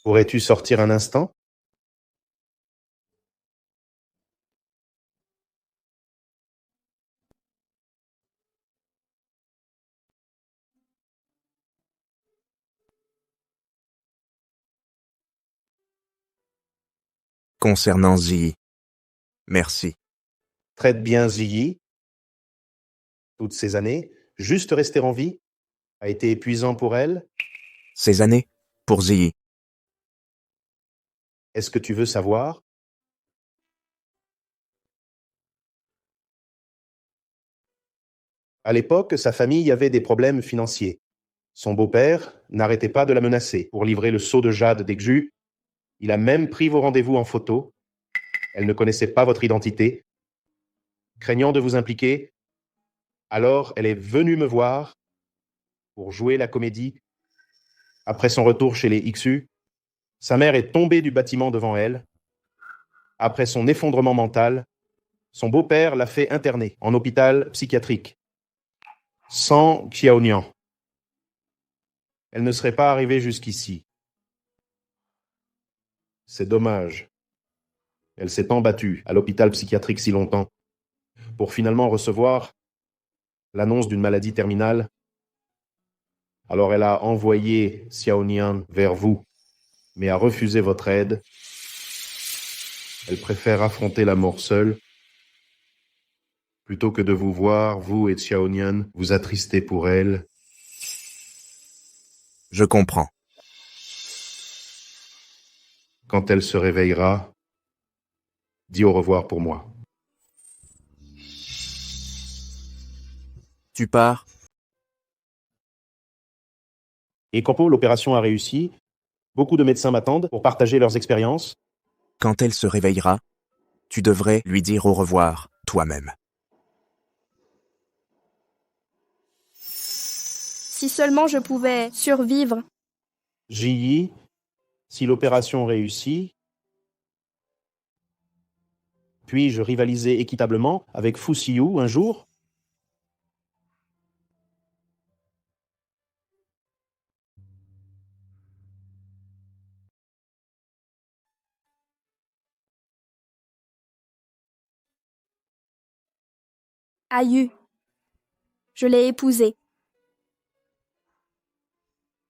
Pourrais-tu sortir un instant? Concernant Ziyi. Merci. Traite bien Ziyi. Toutes ces années, juste rester en vie, a été épuisant pour elle. Ces années, pour Ziyi. Est-ce que tu veux savoir? À l'époque, sa famille avait des problèmes financiers. Son beau-père n'arrêtait pas de la menacer pour livrer le seau de jade d'Exu. Il a même pris vos rendez-vous en photo. Elle ne connaissait pas votre identité. Craignant de vous impliquer, alors elle est venue me voir pour jouer la comédie. Après son retour chez les Ixu, sa mère est tombée du bâtiment devant elle. Après son effondrement mental, son beau-père l'a fait interner en hôpital psychiatrique. Sans Xiaonian. Elle ne serait pas arrivée jusqu'ici. C'est dommage. Elle s'est tant battue à l'hôpital psychiatrique si longtemps pour finalement recevoir l'annonce d'une maladie terminale. Alors elle a envoyé Xiaonian vers vous, mais a refusé votre aide Elle préfère affronter la mort seule, plutôt que de vous voir, vous et Xiaonian, vous attrister pour elle. Je comprends. Quand elle se réveillera, dis au revoir pour moi. Tu pars? Et Corpo, l'opération a réussi. Beaucoup de médecins m'attendent pour partager leurs expériences. Quand elle se réveillera, tu devrais lui dire au revoir, toi-même. Si seulement je pouvais survivre. Ji, si l'opération réussit, puis-je rivaliser équitablement avec Fu Xiu un jour? Aïe. Je l'ai épousée.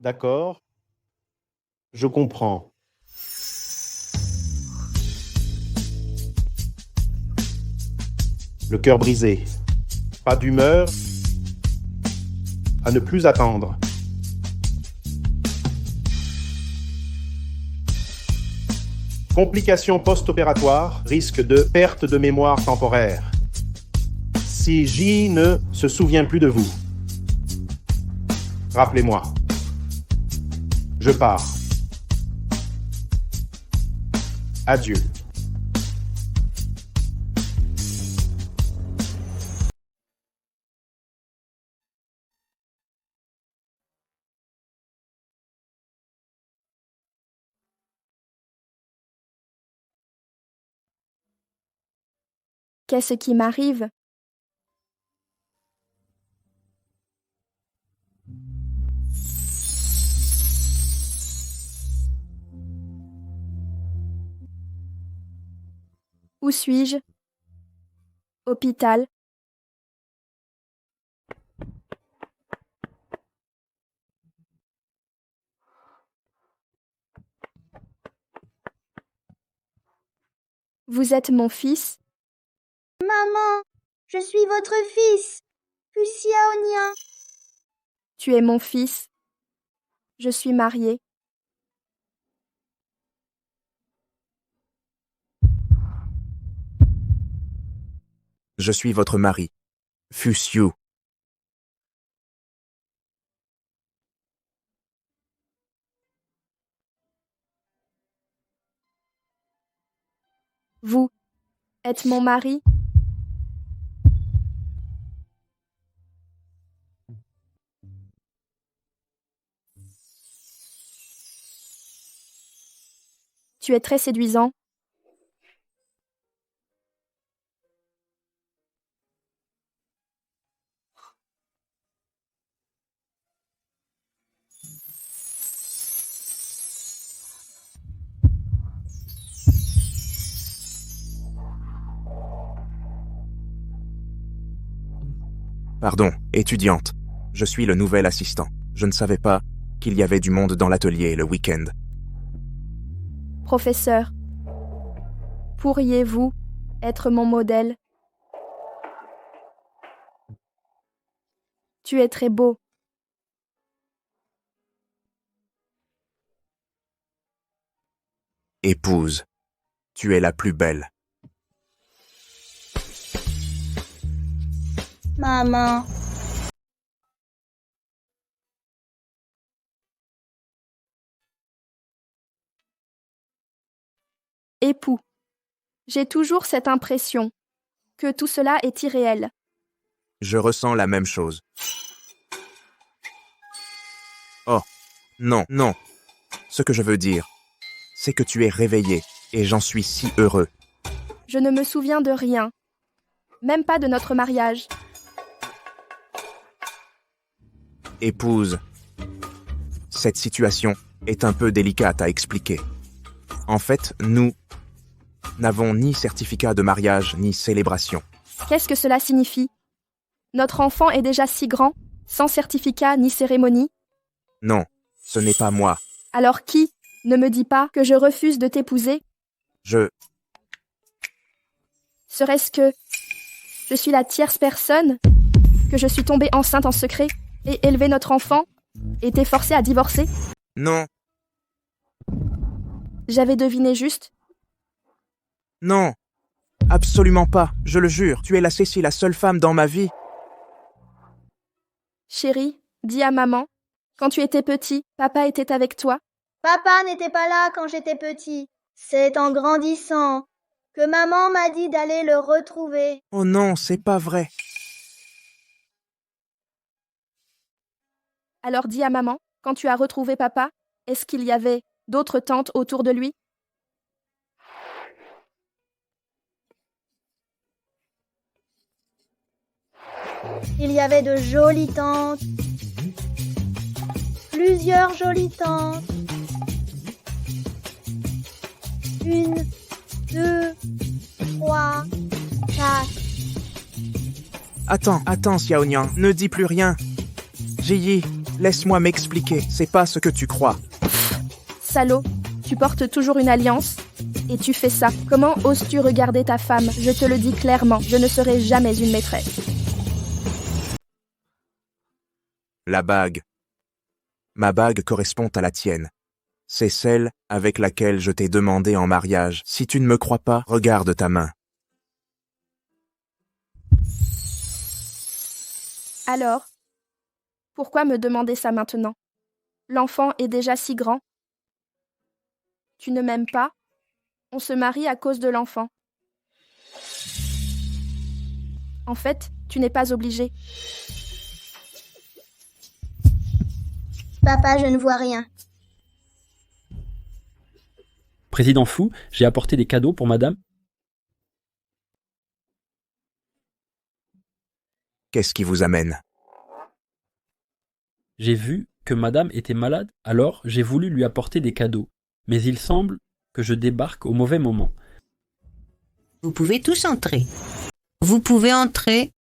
D'accord. Je comprends. Le cœur brisé. Pas d'humeur. À ne plus attendre. Complications post-opératoires, risque de perte de mémoire temporaire. Si J ne se souvient plus de vous, rappelez-moi. Je pars. Adieu. Qu'est-ce qui m'arrive? Où suis-je? Hôpital. Vous êtes mon fils? Maman, je suis votre fils, Fu Xiaonian. Tu es mon fils. Je suis mariée. Je suis votre mari, Fu Xiu. Vous êtes mon mari? Tu es très séduisant. Pardon, étudiante. Je suis le nouvel assistant. Je ne savais pas qu'il y avait du monde dans l'atelier le week-end. Professeur, pourriez-vous être mon modèle? Tu es très beau. Épouse, tu es la plus belle. Maman. Époux. J'ai toujours cette impression que tout cela est irréel. Je ressens la même chose. Oh, non, non. Ce que je veux dire, c'est que tu es réveillé, et j'en suis si heureux. Je ne me souviens de rien, même pas de notre mariage. Épouse, cette situation est un peu délicate à expliquer. En fait, nous n'avons ni certificat de mariage ni célébration. Qu'est-ce que cela signifie? Notre enfant est déjà si grand, sans certificat ni cérémonie? Non, ce n'est pas moi. Alors qui? Ne me dis pas que je refuse de t'épouser? Serait-ce que je suis la tierce personne? Que je suis tombée enceinte en secret et élevé notre enfant? Été forcée à divorcer? Non, J'avais deviné juste? non, absolument pas, je le jure. Tu es la Cécile, la seule femme dans ma vie. Chérie, dis à maman, quand tu étais petit, papa était avec toi? Papa n'était pas là quand j'étais petit. C'est en grandissant que maman m'a dit d'aller le retrouver. Oh non, c'est pas vrai. Alors dis à maman, quand tu as retrouvé papa, est-ce qu'il y avait d'autres tantes autour de lui? Il y avait de jolies tantes. Plusieurs jolies tantes. 1, 2, 3, 4. Attends, Xiaonian, ne dis plus rien. Ji, laisse-moi m'expliquer, c'est pas ce que tu crois. Salaud, tu portes toujours une alliance? Et tu fais ça. Comment oses-tu regarder ta femme? Je te le dis clairement, je ne serai jamais une maîtresse. La bague. Ma bague correspond à la tienne. C'est celle avec laquelle je t'ai demandé en mariage. Si tu ne me crois pas, regarde ta main. Alors, pourquoi me demander ça maintenant? L'enfant est déjà si grand. Tu ne m'aimes pas? On se marie à cause de l'enfant. En fait, tu n'es pas obligé. Papa, je ne vois rien. Président Fou, j'ai apporté des cadeaux pour madame. Qu'est-ce qui vous amène? J'ai vu que madame était malade, alors j'ai voulu lui apporter des cadeaux. Mais il semble que je débarque au mauvais moment. Vous pouvez tous entrer. Vous pouvez entrer.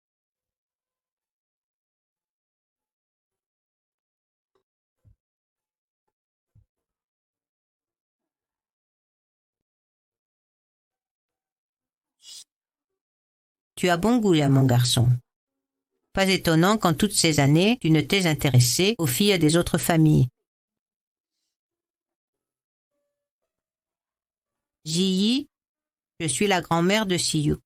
Tu as bon goût là, mon garçon. Pas étonnant qu'en toutes ces années, tu ne t'es intéressé aux filles des autres familles. Ji, je suis la grand-mère de Siyu.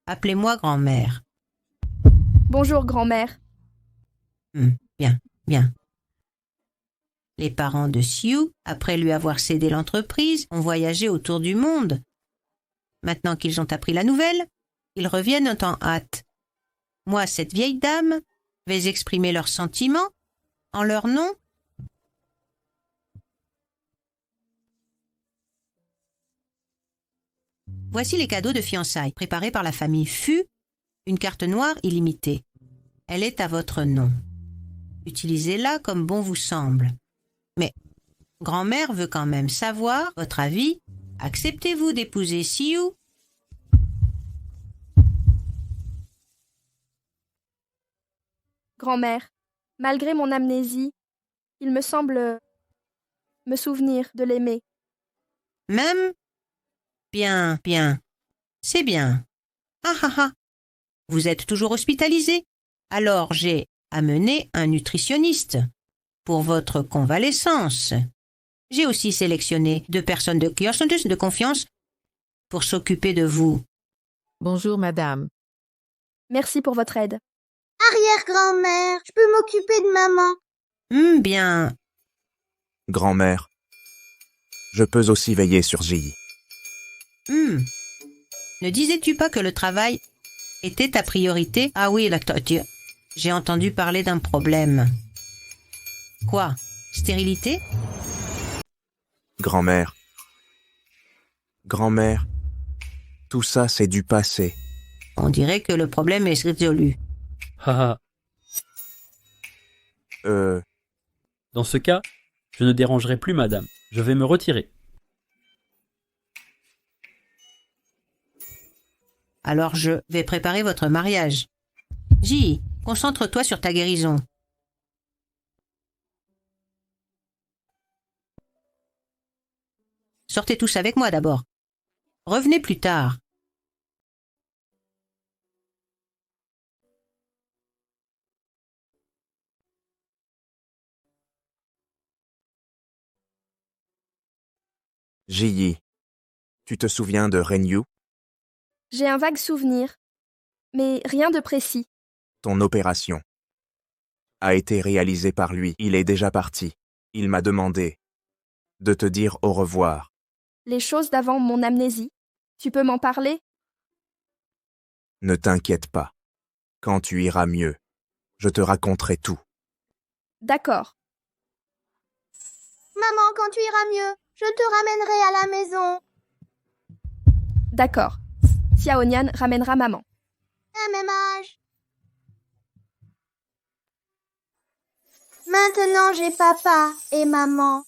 Appelez-moi grand-mère. Bonjour, grand-mère. Bien. Les parents de Siyu, après lui avoir cédé l'entreprise, ont voyagé autour du monde. Maintenant qu'ils ont appris la nouvelle, ils reviennent en hâte. Moi, cette vieille dame, vais exprimer leurs sentiments en leur nom. Voici les cadeaux de fiançailles préparés par la famille Fu, une carte noire illimitée. Elle est à votre nom. Utilisez-la comme bon vous semble. Mais grand-mère veut quand même savoir votre avis. Acceptez-vous d'épouser Siyu? Grand-mère, malgré mon amnésie, il me semble me souvenir de l'aimer. Même? Bien. C'est bien. Ah. Vous êtes toujours hospitalisé. Alors j'ai amené un nutritionniste pour votre convalescence. J'ai aussi sélectionné 2 personnes de confiance pour s'occuper de vous. Bonjour, madame. Merci pour votre aide. Arrière-grand-mère, je peux m'occuper de maman. Bien. Grand-mère, je peux aussi veiller sur Ji. Ne disais-tu pas que le travail était ta priorité? Ah oui, j'ai entendu parler d'un problème. Quoi? Stérilité? Grand-mère, tout ça c'est du passé. On dirait que le problème est résolu. Haha. Dans ce cas, je ne dérangerai plus madame. Je vais me retirer. Alors je vais préparer votre mariage. Ji, concentre-toi sur ta guérison. Sortez tous avec moi d'abord. Revenez plus tard. Ji-yi, tu te souviens de Renyu? J'ai un vague souvenir, mais rien de précis. Ton opération a été réalisée par lui. Il est déjà parti. Il m'a demandé de te dire au revoir. Les choses d'avant mon amnésie, tu peux m'en parler? Ne t'inquiète pas. Quand tu iras mieux, je te raconterai tout. D'accord. Maman, quand tu iras mieux, je te ramènerai à la maison. D'accord. Xiao Nian ramènera maman. À même âge. Maintenant, j'ai papa et maman.